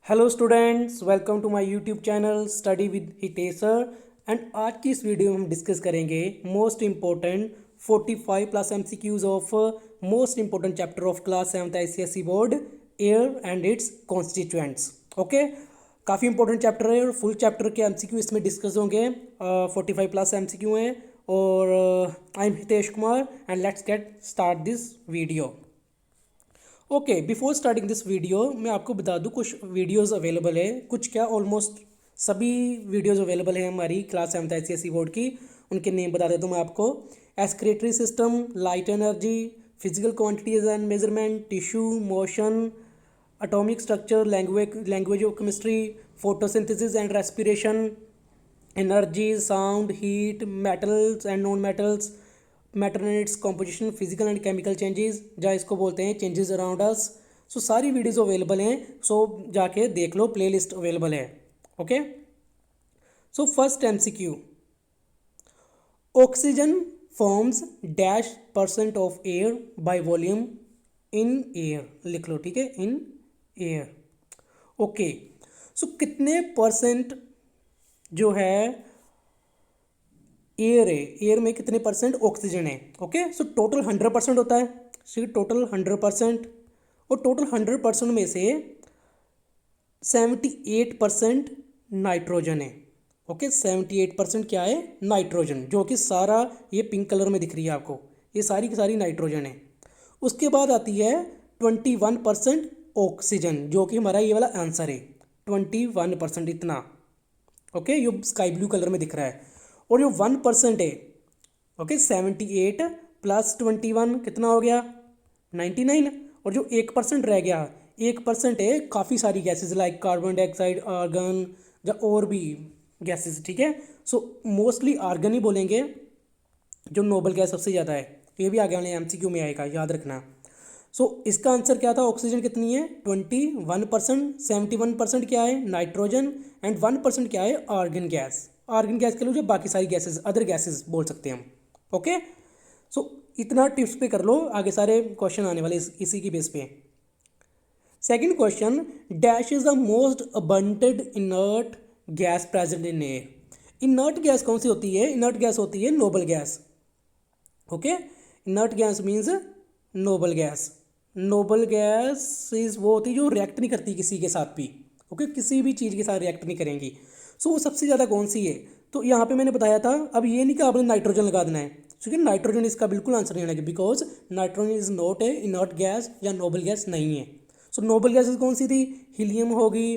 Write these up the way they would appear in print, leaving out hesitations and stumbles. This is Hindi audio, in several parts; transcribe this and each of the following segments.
Hello students, welcome to my YouTube channel study with Hitesh sir. And आज की इस वीडियो में हम डिस्कस करेंगे most important 45 plus MCQs of most important chapter of class 7th ICSE board, air and its constituents. Okay, काफ़ी इंपॉर्टेंट चैप्टर है और फुल चैप्टर के एमसीक्यू इसमें डिस्कस होंगे। 45 प्लस एमसीक्यू हैं और I am Hitesh Kumar and let's get start this video. Okay, before starting this video मैं आपको बता दूं कुछ वीडियोस अवेलेबल है, कुछ क्या ऑलमोस्ट सभी वीडियोस अवेलेबल है हमारी क्लास 7th आईसीएसई बोर्ड की। उनके नेम बता देता हूँ मैं आपको। Excretory system, light energy, physical quantities and measurement, tissue, motion, atomic structure, language of chemistry, photosynthesis and respiration, energy, sound, heat, metals and non metals, matter and its composition, physical and chemical changes, जहाँ इसको बोलते हैं चेंजेस अराउंड अस। सो सारी वीडियोस अवेलेबल हैं, सो जाके देख लो, प्लेलिस्ट अवेलेबल है। Okay, so first MCQ, oxygen forms dash percent of air by volume in air. लिख लो, ठीक है, इन एयर। ओके, सो कितने परसेंट जो है एयर है, एयर में कितने परसेंट ऑक्सीजन है। ओके, सो टोटल 100% होता है। टोटल 100%, और टोटल 100% में से 78% नाइट्रोजन है। ओके, 78% क्या है, नाइट्रोजन, जो कि सारा ये पिंक कलर में दिख रही है आपको, ये सारी की सारी नाइट्रोजन है। उसके बाद आती है 21% ऑक्सीजन, जो कि हमारा ये वाला आंसर है, 21% इतना। ओके, ये स्काई ब्लू कलर में दिख रहा है। और जो 1% है, ओके, 78 प्लस 21 कितना हो गया, 99। और जो 1% रह गया, 1% है काफ़ी सारी gases like carbon dioxide, argon या और भी गैसेस। ठीक है, सो मोस्टली आर्गन ही बोलेंगे, जो नोबल गैस सबसे ज़्यादा है। ये भी आगे वाले एमसीक्यू में आएगा, याद रखना। सो इसका आंसर क्या था, ऑक्सीजन कितनी है, 21%, 71% क्या है, नाइट्रोजन, एंड 1% क्या है, आर्गन गैस। आर्गन गैस के लिए जो बाकी सारी गैसेस, अदर गैसेस बोल सकते हैं हम। ओके, सो इतना टिप्स पे कर लो, आगे सारे क्वेश्चन आने वाले इसी की बेस पे। Second question, dash is the most abundant inert gas present in air. Inert gas कौन सी होती है, इनर्ट गैस होती है noble gas. Okay, inert gas means noble gas. Nobel gas is वो होती है जो रिएक्ट नहीं करती किसी के साथ भी। ओके, किसी भी चीज़ के साथ रिएक्ट नहीं करेंगी। सो वो सबसे ज़्यादा कौन सी है, तो यहाँ पे मैंने बताया था। अब ये नहीं कि आपने नाइट्रोजन लगा देना है, क्योंकि नाइट्रोजन इसका बिल्कुल आंसर नहीं आएगा, because nitrogen is not a inert gas या नोबल गैस नहीं है। सो नोबल गैसेस कौन सी थी, हीलियम होगी,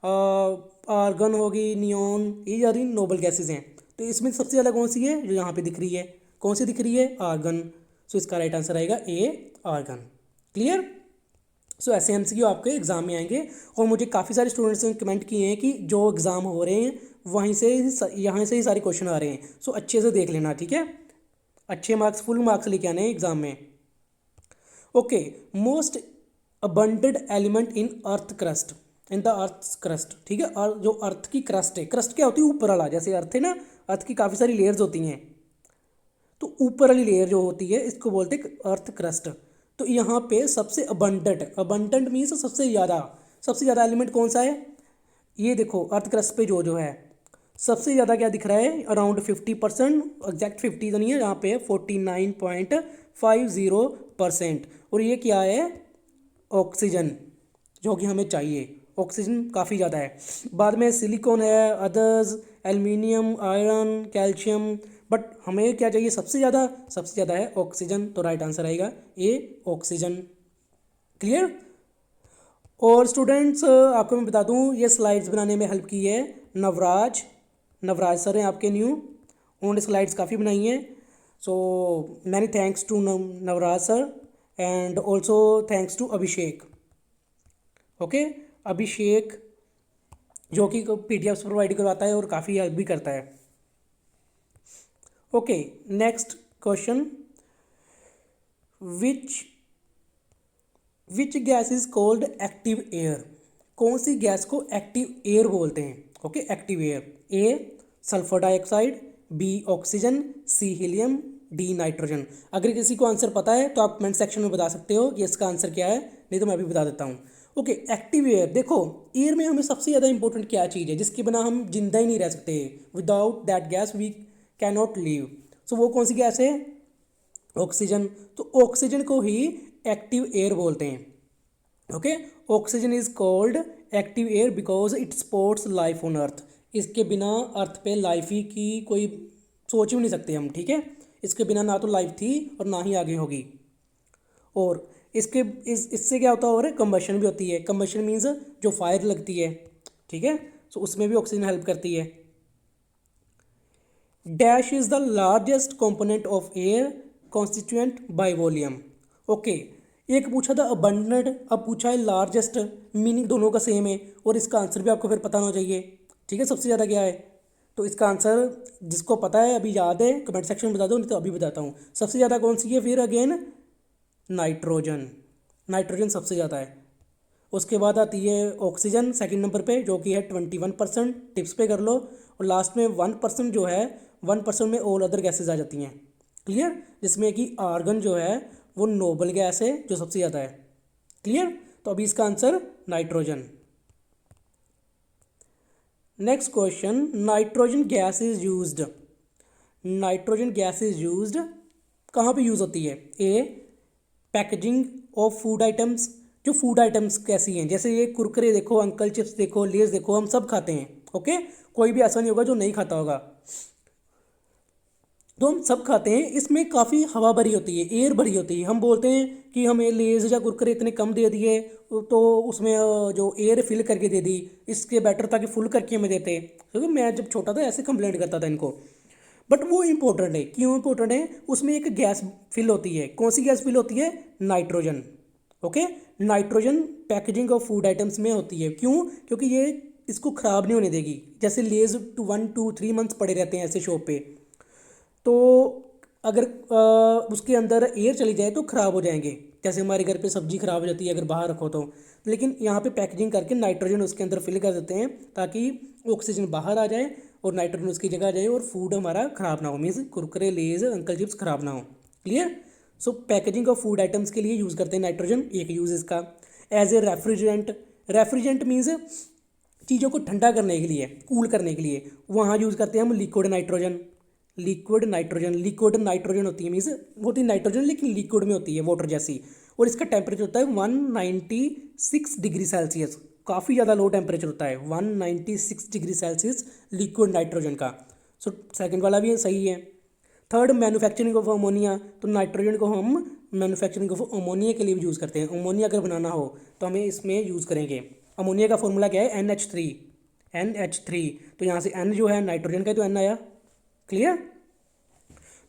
आर्गन होगी, नियॉन, ये सारी नोबल गैसेज हैं। तो इसमें सबसे ज़्यादा कौन सी है, जो यहाँ पे दिख रही है, कौन सी दिख रही है, आर्गन। सो इसका राइट आंसर आएगा ए, आर्गन। क्लियर। सो ऐसे एमसीक्यू आपके एग्जाम में आएंगे। और मुझे काफ़ी सारे स्टूडेंट्स ने कमेंट किए हैं कि जो एग्ज़ाम हो रहे हैं वहीं से यहाँ से ही सारे क्वेश्चन आ रहे हैं। सो अच्छे से देख लेना, ठीक है, अच्छे मार्क्स, फुल मार्क्स लेके आने हैं एग्जाम में। Okay, most abundant element in earth crust, in the earth crust. ठीक है, और जो अर्थ की क्रस्ट है, क्रस्ट क्या होती है, ऊपर वाला, जैसे अर्थ है ना, अर्थ की काफ़ी सारी लेयर्स होती हैं, तो ऊपर वाली लेयर जो होती है इसको बोलते हैं अर्थ क्रस्ट। तो यहाँ पे सबसे अबंडेंट, अबंडेंट मीन्स सबसे ज़्यादा एलिमेंट कौन सा है, ये देखो अर्थ क्रस्ट पे जो जो है सबसे ज़्यादा क्या दिख रहा है, अराउंड 50%, एग्जैक्ट 50 तो नहीं है, यहाँ पे 49.50%। और ये क्या है, ऑक्सीजन, जो कि हमें चाहिए, ऑक्सीजन काफ़ी ज़्यादा है। बाद में सिलिकॉन है, others, aluminium, iron, calcium, but हमें क्या चाहिए सबसे ज़्यादा है ऑक्सीजन। तो राइट आंसर आएगा ए, ऑक्सीजन। क्लियर। और स्टूडेंट्स आपको मैं बता दूं, ये स्लाइड्स बनाने में हेल्प की है नवराज सर हैं आपके न्यू, उन्होंने स्लाइड्स काफ़ी बनाई हैं। So many thanks to Navraj sir, and also thanks to Abhishek. Okay, Abhishek जो कि पीडीएफ प्रोवाइड करवाता है और काफ़ी हेल्प भी करता है। Okay, next question, which gas is called active air. कौन सी गैस को एक्टिव एयर बोलते हैं। ओके, एक्टिव एयर, ए सल्फर डाइऑक्साइड, बी ऑक्सीजन, सी हीलियम, डी नाइट्रोजन। अगर किसी को आंसर पता है तो आप कमेंट सेक्शन में बता सकते हो कि इसका आंसर क्या है, नहीं तो मैं भी बता देता हूँ। ओके, एक्टिव एयर, देखो एयर में हमें सबसे ज़्यादा इंपॉर्टेंट क्या चीज़ है जिसके बिना हम जिंदा ही नहीं रह सकते, without that gas we can not live. So वो कौन सी गैस है? ऑक्सीजन। तो ऑक्सीजन को ही एक्टिव एयर बोलते हैं। Okay, oxygen is called active air because it supports life on earth. इसके बिना अर्थ पे लाइफ ही की कोई सोच भी नहीं सकते हम, ठीक है। इसके बिना ना तो लाइफ थी और ना ही आगे होगी। और इसके इससे क्या होता है, और कंबशन भी होती है। कंबशन मीन्स जो फायर लगती है, ठीक है, सो उसमें भी ऑक्सीजन हेल्प करती है। Dash is the largest component of air constituent by volume. Okay, एक पूछा था अबंडेंट, अब पूछा है लार्जेस्ट, मीनिंग दोनों का सेम है और इसका आंसर भी आपको फिर पता होना चाहिए, ठीक है। सबसे ज़्यादा क्या है, तो इसका आंसर जिसको पता है अभी याद है कमेंट सेक्शन में बता दो, नहीं तो अभी बताता हूँ। सबसे ज़्यादा कौन सी है फिर अगेन? नाइट्रोजन। नाइट्रोजन सबसे ज़्यादा है। उसके बाद आती है ऑक्सीजन सेकंड नंबर पे, जो कि है 21%, टिप्स पे कर लो। और लास्ट में 1% जो है, 1% में ऑल अदर गैसेज आ जाती हैं, क्लियर, जिसमें कि आर्गन जो है वो नोबल गैस है जो सबसे ज़्यादा है, क्लियर। तो अभी इसका answer nitrogen. Next question, nitrogen gas is used. Nitrogen gas is used कहाँ पे यूज़ होती है? ए, पैकेजिंग ऑफ फूड आइटम्स। जो फूड आइटम्स कैसी हैं, जैसे ये कुरकुरे देखो, अंकल चिप्स देखो, लेस देखो, हम सब खाते हैं, ओके। कोई भी ऐसा नहीं होगा जो नहीं खाता होगा, तो हम सब खाते हैं। इसमें काफ़ी हवा भरी होती है, एयर भरी होती है। हम बोलते हैं कि हमें लेज या कुरकुरे इतने कम दे दिए, तो उसमें जो एयर फिल करके दे दी, इसके बेटर था कि फुल करके हमें देते, क्योंकि मैं जब छोटा था ऐसे कंप्लेंट करता था इनको। बट वो इंपॉर्टेंट है, क्यों इंपॉर्टेंट है? उसमें एक गैस फिल होती है। कौन सी गैस फिल होती है? Nitrogen. Okay, nitrogen packaging of food items में होती है। क्यों? क्योंकि ये इसको ख़राब नहीं होने देगी। जैसे लेज 1 2 3 मंथ्स पड़े रहते हैं ऐसे शॉप पे, तो अगर उसके अंदर एयर चली जाए तो ख़राब हो जाएंगे। जैसे हमारे घर पे सब्जी ख़राब हो जाती है अगर बाहर रखो तो, लेकिन यहाँ पे पैकेजिंग करके नाइट्रोजन उसके अंदर फिल कर देते हैं ताकि ऑक्सीजन बाहर आ जाए और नाइट्रोजन उसकी जगह आ जाए और फूड हमारा ख़राब ना हो, means Kurkure Lay's Uncle Chips ख़राब ना हो, clear. So packaging of food items के लिए यूज़ करते हैं नाइट्रोजन। एक यूज़ इसका as a refrigerant. Refrigerant means चीज़ों को ठंडा करने के लिए, कूल करने के लिए, वहाँ यूज़ करते हैं हम liquid nitrogen. Liquid nitrogen, liquid nitrogen होती है, मीन्स होती है नाइट्रोजन लेकिन लिक्विड में होती है, वाटर जैसी। और इसका टेम्परेचर होता है 196 डिग्री सेल्सियस, काफ़ी ज़्यादा लो टेम्परेचर होता है, 196 डिग्री सेल्सियस लिक्विड नाइट्रोजन का। सो सेकंड वाला भी सही है। Third, manufacturing of ammonia. तो नाइट्रोजन को हम मैन्युफैक्चरिंग ऑफ अमोनिया के लिए भी यूज़ करते हैं। अमोनिया अगर बनाना हो तो हमें इसमें यूज़ करेंगे। अमोनिया का फॉर्मूला क्या है? NH3। NH3, तो यहाँ से N जो है नाइट्रोजन का, तो N आया, क्लियर।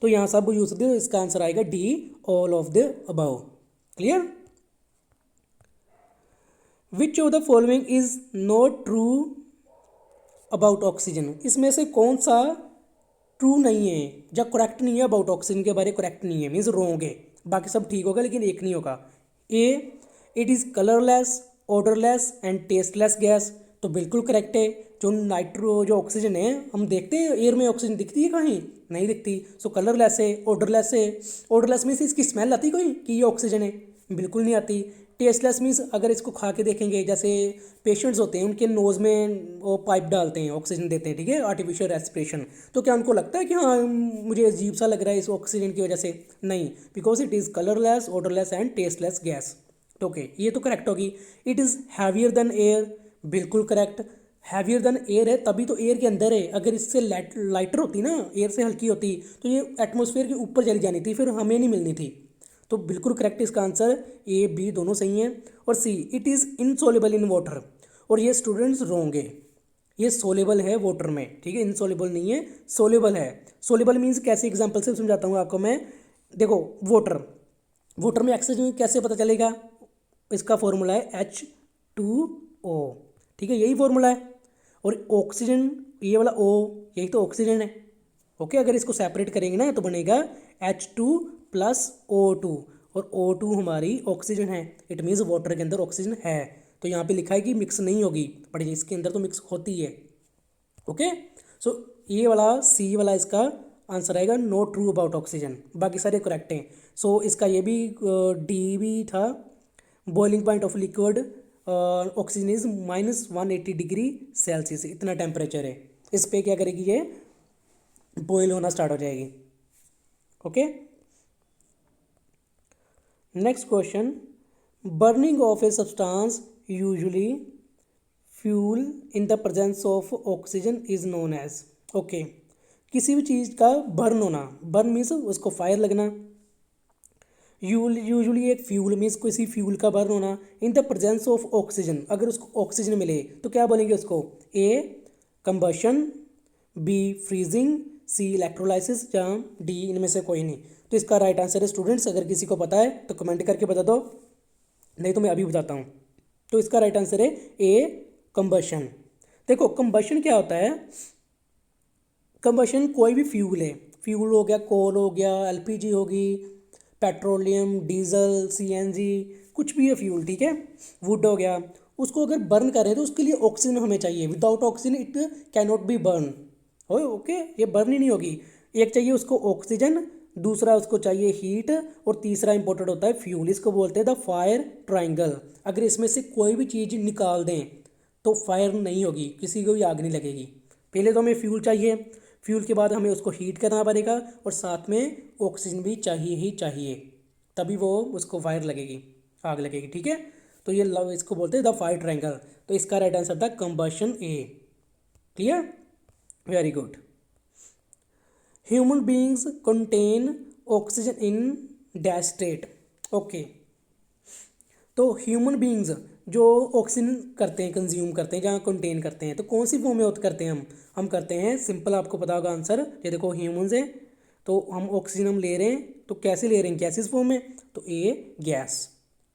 तो यहाँ सब यूज करते हैं, इसका आंसर आएगा D, all of the above, clear. Which of the following is not true about oxygen. इसमें से कौन सा ट्रू नहीं है या करेक्ट नहीं है अबाउट ऑक्सीजन के बारे, करेक्ट नहीं है मीन्स रॉन्ग है। बाकी सब ठीक होगा लेकिन एक नहीं होगा। A, it is colourless, odourless and tasteless gas. तो बिल्कुल करेक्ट है। जो ऑक्सीजन है, हम देखते हैं एयर में ऑक्सीजन दिखती है कहीं? नहीं दिखती। सो कलरलेस है, ऑडरलेस है। ऑडरलेस मीन्स इसकी स्मेल आती कोई कि ये ऑक्सीजन है? बिल्कुल नहीं आती। टेस्टलेस मीन्स अगर इसको खा के देखेंगे, जैसे पेशेंट्स होते हैं उनके नोज़ में वो पाइप डालते हैं, ऑक्सीजन देते हैं, ठीक है, आर्टिफिशियल रेस्पिरेशन, तो क्या उनको लगता है कि हाँ मुझे अजीब सा लग रहा है इस ऑक्सीजन की वजह से? नहीं, because it is colourless, odourless and tasteless gas. तो ओके, ये तो करेक्ट होगी। It is heavier than air, बिल्कुल करेक्ट। हैवियर देन एयर है तभी तो एयर के अंदर है। अगर इससे लाइटर होती ना, एयर से हल्की होती, तो ये एटमॉस्फेयर के ऊपर चली जानी थी, फिर हमें नहीं मिलनी थी। तो बिल्कुल करेक्ट इसका आंसर, ए बी दोनों सही हैं। और C, it is insoluble in water, और ये स्टूडेंट्स रॉन्ग है। ये सोलेबल है वाटर में, ठीक है, इनसोलेबल नहीं है, सोलेबल है। सोलेबल मीन्स कैसे, एग्जाम्पल से समझाता हूँ आपको मैं। देखो वाटर, वाटर में ऑक्सीजन कैसे पता चलेगा? इसका फॉर्मूला है H2O, ठीक है, यही फॉर्मूला है। और ऑक्सीजन, ये वाला O, यही तो ऑक्सीजन है। ओके, अगर इसको सेपरेट करेंगे ना तो बनेगा H2 + O2, और O2 हमारी ऑक्सीजन है। इट मीन्स वाटर के अंदर ऑक्सीजन है। तो यहाँ पे लिखा है कि मिक्स नहीं होगी, बट इसके अंदर तो मिक्स होती है। ओके, सो ये वाला सी वाला इसका आंसर आएगा, नॉट ट्रू अबाउट ऑक्सीजन। बाकी सारे करेक्ट हैं। सो इसका ये भी डी भी था। Boiling point of liquid oxygen is -180 degree Celsius, इतना टेम्परेचर है। इस पे क्या करेगी ये, बॉयल होना स्टार्ट हो जाएगी। Okay, next question, burning of a substance usually fuel in the presence of oxygen is known as. Okay, किसी भी चीज़ का बर्न होना, बर्न मीन्स उसको फायर लगना, यूजुअली एक फ्यूल मीन्स किसी फ्यूल का बर्न होना, in the presence of oxygen, अगर उसको ऑक्सीजन मिले तो क्या बोलेंगे उसको, A combustion, B freezing, C electrolysis, या डी इनमें से कोई नहीं। तो इसका राइट आंसर है स्टूडेंट्स, अगर किसी को पता है तो कमेंट करके बता दो, नहीं तो मैं अभी बताता हूँ। तो इसका राइट आंसर है ए कंबशन। देखो कंबशन क्या होता है, कंबशन कोई भी फ्यूल है, फ्यूल हो गया, कोल हो गया, एलपीजी होगी, पेट्रोलियम, डीजल, सीएनजी, कुछ भी है फ्यूल, ठीक है, वुड हो गया, उसको अगर बर्न करें तो उसके लिए ऑक्सीजन हमें चाहिए। Without oxygen it can not be burn. Okay, ये बर्न ही नहीं होगी। एक चाहिए उसको ऑक्सीजन, दूसरा उसको चाहिए हीट, और तीसरा इंपॉर्टेंट होता है फ्यूल। इसको बोलते हैं द फायर ट्राइंगल। अगर इसमें से कोई भी चीज़ निकाल दें तो फायर नहीं होगी, किसी को भी आग नहीं लगेगी। पहले तो हमें फ्यूल चाहिए, फ्यूल के बाद हमें उसको हीट करना पड़ेगा, और साथ में ऑक्सीजन भी चाहिए ही चाहिए, तभी वो उसको फायर लगेगी, आग लगेगी, ठीक है। तो ये इसको बोलते हैं द फायर ट्रायंगल। तो इसका राइट आंसर था combustion A. Clear, very good. Human beings contain oxygen in dash state. Okay, तो ह्यूमन बींग्स जो ऑक्सीजन करते हैं, कंज्यूम करते हैं, जहाँ कंटेन करते हैं, तो कौन सी फॉर्म में करते हैं हम करते हैं, सिंपल आपको पता होगा आंसर, ये देखो ह्यूमंस है, तो हम ऑक्सीजन हम ले रहे हैं, तो कैसे ले रहे हैं, गैसेस फॉर्म में, तो ए गैस,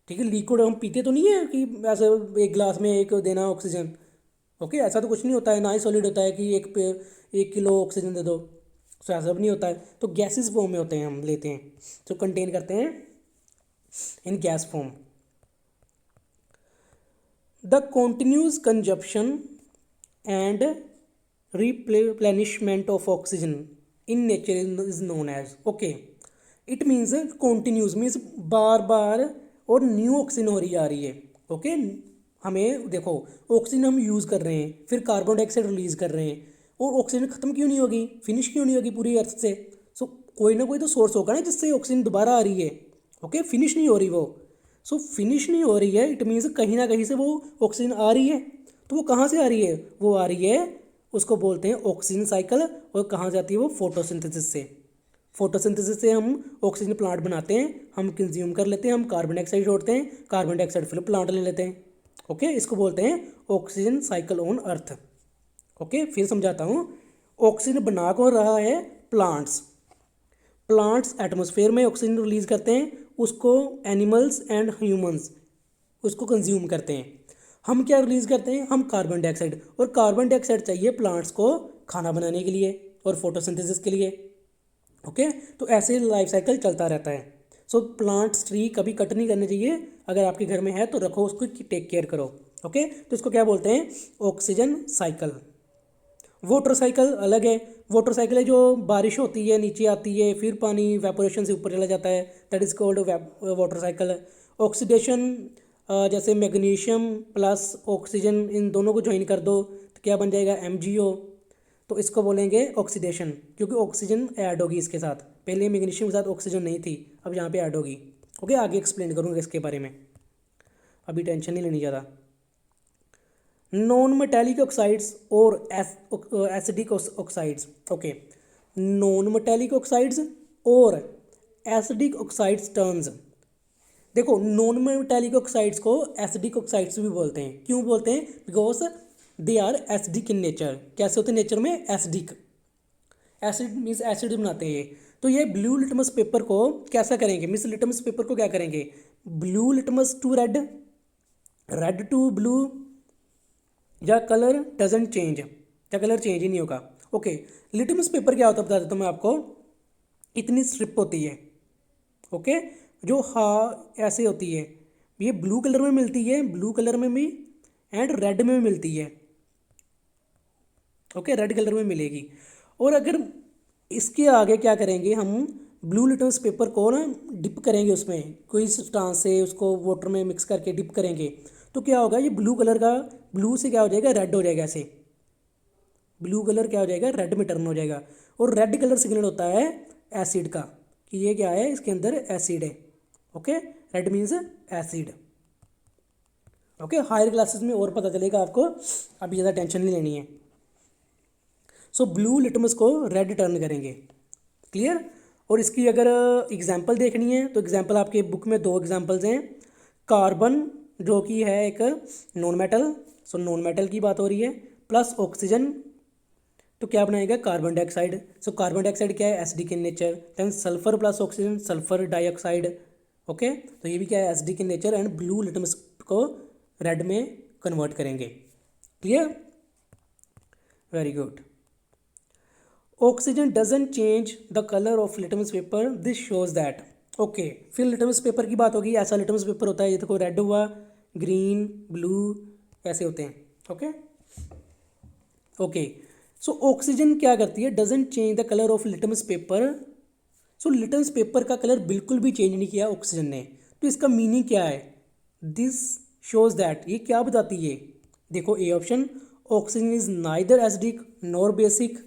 ठीक है। लिक्विड हम पीते तो नहीं है कि ऐसे एक गिलास में एक देना ऑक्सीजन, ओके, ऐसा तो कुछ नहीं होता है, ना ही सॉलिड होता है कि 1 किलो ऑक्सीजन दे दो, तो ऐसा भी नहीं होता है। तो गैसेस फॉर्म में होते हैं, हम लेते हैं, तो कंटेन करते हैं इन gas form. The continuous consumption and replenishment of oxygen in nature is known as, okay, it means continuous means बार बार और न्यू ऑक्सीजन हो रही आ रही है, ओके। हमें देखो ऑक्सीजन हम यूज़ कर रहे हैं, फिर कार्बन डाइऑक्साइड रिलीज़ कर रहे हैं, और ऑक्सीजन ख़त्म क्यों नहीं होगी, फिनिश क्यों नहीं होगी पूरी अर्थ से। सो कोई ना कोई तो सोर्स होगा ना जिससे ऑक्सीजन दोबारा आ रही है, ओके, फिनिश नहीं हो रही वो। सो फिनिश नहीं हो रही है, इट मीन्स कहीं ना कहीं से वो ऑक्सीजन आ रही है। तो वो कहाँ से आ रही है, वो आ रही है, उसको बोलते हैं ऑक्सीजन साइकिल। और कहाँ जाती है वो, फोटोसिंथेसिस से। फोटोसिंथेसिस से हम ऑक्सीजन प्लांट बनाते हैं, हम कंज्यूम कर लेते हैं, हम कार्बन डाइऑक्साइड छोड़ते हैं, कार्बन डाइऑक्साइड फिर प्लांट ले लेते हैं, ओके। इसको बोलते हैं oxygen cycle on earth, okay. फिर समझाता हूँ, ऑक्सीजन बना कौन रहा है, प्लांट्स। प्लांट्स एटमॉस्फेयर में ऑक्सीजन रिलीज करते हैं, उसको एनिमल्स एंड ह्यूमंस उसको कंज्यूम करते हैं। हम क्या रिलीज़ करते हैं, हम कार्बन डाइऑक्साइड, और कार्बन डाइऑक्साइड चाहिए प्लांट्स को खाना बनाने के लिए और फोटोसिंथेसिस के लिए, ओके। तो ऐसे लाइफ साइकिल चलता रहता है। सो प्लांट्स ट्री कभी कट नहीं करने चाहिए, अगर आपके घर में है तो रखो उसको, टेक केयर करो, ओके। तो इसको क्या बोलते हैं, ऑक्सीजन साइकिल। वाटर साइकिल अलग है, वाटर साइकिल है जो बारिश होती है, नीचे आती है, फिर पानी वेपोरेशन से ऊपर चला जाता है, that is called water cycle. Oxidation, जैसे मैग्नीशियम प्लस ऑक्सीजन, इन दोनों को ज्वाइन कर दो तो क्या बन जाएगा, MgO। तो इसको बोलेंगे ऑक्सीडेशन, क्योंकि ऑक्सीजन ऐड होगी इसके साथ, पहले मैग्नीशियम के साथ ऑक्सीजन नहीं थी, अब यहाँ पे ऐड होगी, ओके। आगे एक्सप्लेन करूँगा इसके बारे में, अभी टेंशन नहीं लेनी ज़्यादा। नॉन मेटेलिक ऑक्साइड्स और acidic oxides, okay. Non metallic oxides और एसिडिक ऑक्साइड्स टर्म्स, देखो नॉन मेटेलिक ऑक्साइड्स को एसिडिक ऑक्साइड्स भी बोलते हैं। क्यों बोलते हैं, because they are acidic in nature. कैसे होते हैं नेचर में, एसिडिक, एसिड मीन्स एसिड बनाते हैं। तो ये ब्लू लिटमस पेपर को कैसा करेंगे, मीन्स लिटमस पेपर को क्या करेंगे, blue litmus to red, red to blue, या कलर डजेंट चेंज, या कलर चेंज ही नहीं होगा, ओके। लिटमस पेपर क्या होता है बता देता हूँ मैं आपको, इतनी स्ट्रिप होती है, ओके, जो ऐसे होती है, ये ब्लू कलर में मिलती है, ब्लू कलर में भी एंड रेड में भी मिलती है, ओके, रेड कलर में मिलेगी। और अगर इसके आगे क्या करेंगे, हम ब्लू लिटमस पेपर को ना डिप करेंगे, उसमें कोई सब्सटेंस से उसको वाटर में मिक्स करके डिप करेंगे, तो क्या होगा, ये ब्लू कलर का, ब्लू से क्या हो जाएगा, रेड हो जाएगा ऐसे, ब्लू कलर क्या हो जाएगा, रेड में टर्न हो जाएगा। और रेड कलर सिग्नल होता है एसिड का, कि ये क्या है, इसके अंदर एसिड है। Okay, red means acid. Okay, higher classes में और पता चलेगा आपको, अभी ज़्यादा टेंशन नहीं लेनी है। सो ब्लू लिटमस को रेड टर्न करेंगे। क्लियर। और इसकी अगर एग्जाम्पल देखनी है तो एग्जाम्पल आपके बुक में 2 एग्जाम्पल्स हैं। कार्बन जो कि है एक non metal, so non metal की बात हो रही है, प्लस ऑक्सीजन, तो क्या बनाएगा, carbon dioxide. So carbon dioxide क्या है, acidic in nature. Then sulphur plus oxygen, sulphur dioxide. Okay, तो ये भी क्या है, acidic in nature, and blue litmus को रेड में कन्वर्ट करेंगे। Clear, very good. Oxygen doesn't change the colour of litmus paper, this shows that. Okay, फिर लिटमस पेपर की बात होगी। ऐसा लिटमस पेपर होता है, ये देखो रेड हुआ, ग्रीन, ब्लू, ऐसे होते हैं। ओके ओके, सो ऑक्सीजन क्या करती है, doesn't change the colour of litmus paper. So litmus paper का कलर बिल्कुल भी चेंज नहीं किया ऑक्सीजन ने। तो इसका मीनिंग क्या है, दिस शोज दैट, ये क्या बताती है, देखो A option, oxygen is neither acidic nor basic,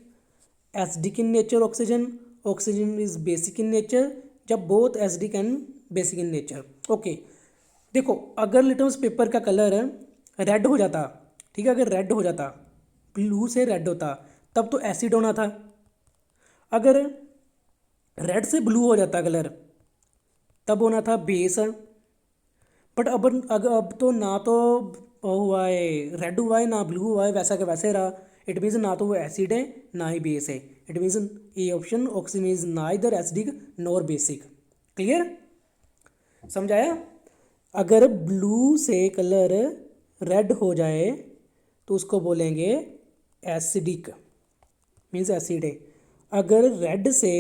acidic in nature oxygen, oxygen is basic in nature, जब both acidic and basic in nature. Okay, देखो अगर लिटमस पेपर का कलर रेड हो जाता, ठीक है, अगर रेड हो जाता, ब्लू से रेड होता, तब तो एसिड होना था। अगर रेड से ब्लू हो जाता कलर, तब होना था बेस। बट अब तो ना तो हुआ है, रेड हुआ है ना ब्लू हुआ है, वैसा का वैसे रहा। इट मीन्स ना तो वो एसिड है ना ही बेस है। It means A option, oxygen is neither acidic nor basic. Clear, समझाया। अगर ब्लू से कलर रेड हो जाए तो उसको बोलेंगे एसिडिक, मीन्स एसिड है। अगर रेड से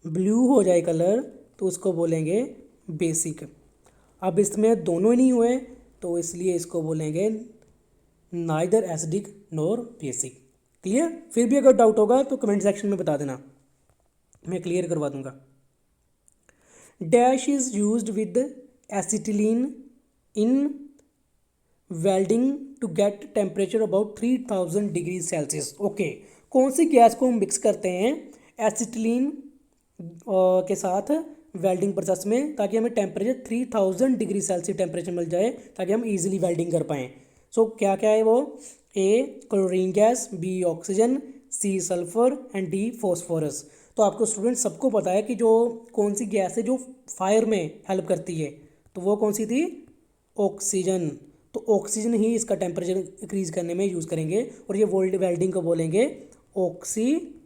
ब्लू हो जाए कलर तो उसको बोलेंगे बेसिक। अब इसमें दोनों ही नहीं हुए तो इसलिए इसको बोलेंगे neither acidic nor basic. Clear, फिर भी अगर डाउट होगा तो कमेंट सेक्शन में बता देना, मैं क्लियर करवा दूंगा। Dash is used with acetylene in welding to get temperature about 3000 degree Celsius. Okay, कौन सी गैस को हम मिक्स करते हैं एसिटिलीन के साथ वेल्डिंग प्रोसेस में, ताकि हमें टेम्परेचर 3000 डिग्री सेल्सियस टेम्परेचर मिल जाए, ताकि हम इजीली वेल्डिंग कर पाएँ। सो क्या क्या है वो, A chlorine gas, B oxygen, C sulphur and D phosphorus. तो आपको स्टूडेंट सबको पता है कि जो कौन सी गैस है जो फायर में हेल्प करती है, तो वो कौन सी थी, ऑक्सीजन। तो ऑक्सीजन ही इसका टेम्परेचर इंक्रीज करने में यूज़ करेंगे, और ये वर्ल्ड वेल्डिंग को बोलेंगे oxy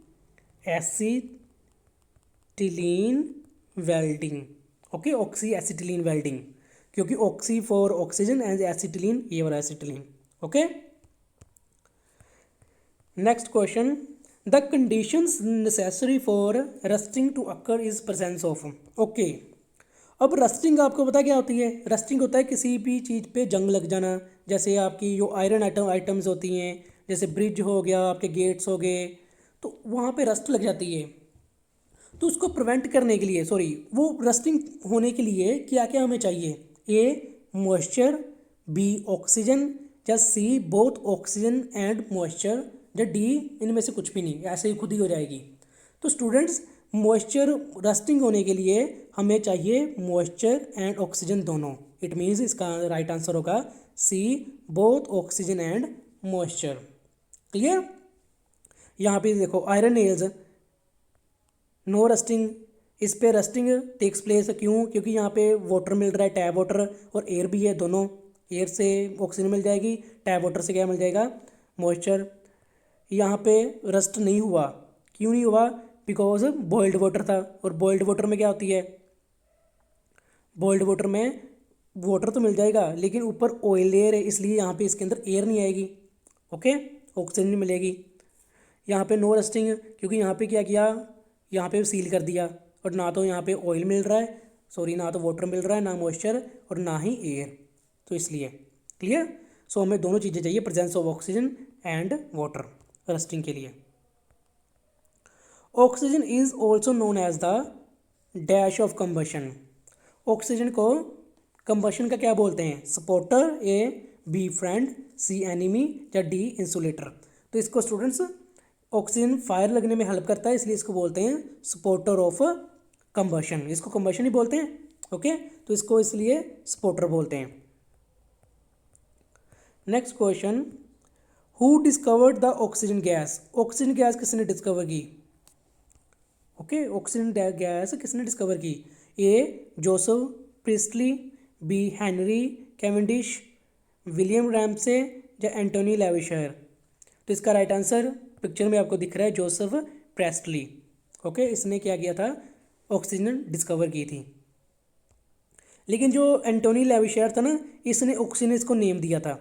acetylene welding. Okay, oxy acetylene welding, क्योंकि oxy for oxygen and acetylene ये वाला acetylene. Okay, next question, the conditions necessary for rusting to occur is presence of. Okay, अब रस्टिंग आपको पता क्या होती है, रस्टिंग होता है किसी भी चीज़ पे जंग लग जाना, जैसे आपकी जो आयरन आइटम्स होती हैं, जैसे ब्रिज हो गया, आपके गेट्स हो गए, तो वहाँ पे रस्ट लग जाती है। तो उसको प्रिवेंट करने के लिए, सॉरी, वो रस्टिंग होने के लिए क्या क्या हमें चाहिए, ए मॉइस्चर, बी ऑक्सीजन, या C both oxygen and moisture, या डी इनमें से कुछ भी नहीं, ऐसे ही खुद ही हो जाएगी। तो स्टूडेंट्स, मॉइस्चर रस्टिंग होने के लिए हमें चाहिए मॉइस्चर एंड ऑक्सीजन दोनों। इट मीन्स इसका राइट आंसर होगा C both oxygen and moisture. Clear, यहाँ पे देखो आयरन नेल्स, नो रस्टिंग, इस पे रस्टिंग टेक्स प्लेस, क्यों, क्योंकि यहाँ पे वाटर मिल रहा है, टैप वाटर, और एयर भी है, दोनों, एयर से ऑक्सीजन मिल जाएगी, टैप वाटर से क्या मिल जाएगा, मॉइस्चर। यहाँ पे रस्ट नहीं हुआ, क्यों नहीं हुआ, बिकॉज बॉइल्ड वाटर था, और बॉइल्ड वाटर में क्या होती है, बॉइल्ड वाटर में वाटर तो मिल जाएगा लेकिन ऊपर ऑयल लेयर है, इसलिए यहाँ पे इसके अंदर एयर नहीं आएगी। ओके, ऑक्सीजन नहीं मिलेगी। यहाँ पे नो रस्टिंग, क्योंकि यहाँ पे क्या किया, यहाँ पे सील कर दिया, और ना तो यहाँ पे ऑयल मिल रहा है, सॉरी, ना तो वाटर मिल रहा है, ना मॉइस्चर, और ना ही एयर, तो इसलिए। क्लियर, सो हमें दोनों चीज़ें चाहिए, presence of oxygen and water rusting के लिए। Oxygen is also known as the dash of combustion. Oxygen को कंबशन का क्या बोलते हैं? Supporter, A B friend, C enemy, या डी इंसुलेटर। तो इसको स्टूडेंट्स ऑक्सीजन फायर लगने में हेल्प करता है, इसलिए इसको बोलते हैं सपोर्टर ऑफ कंबशन। इसको कंबशन ही बोलते हैं। ओके, तो इसको इसलिए सपोर्टर बोलते हैं। Next question, who discovered the oxygen gas? Oxygen gas किसने डिस्कवर की? ओके, ऑक्सीजन गैस किसने डिस्कवर की? A Joseph Priestley, B Henry Cavendish, William Ramsay, या एंटोनी लेविशर। तो इसका राइट आंसर पिक्चर में आपको दिख रहा है, जोसेफ प्रेस्टली। ओके, इसने क्या किया था? ऑक्सीजन डिस्कवर की थी। लेकिन जो एंटोनी लेविशर था ना, इसने ऑक्सीजन इसको नेम दिया था,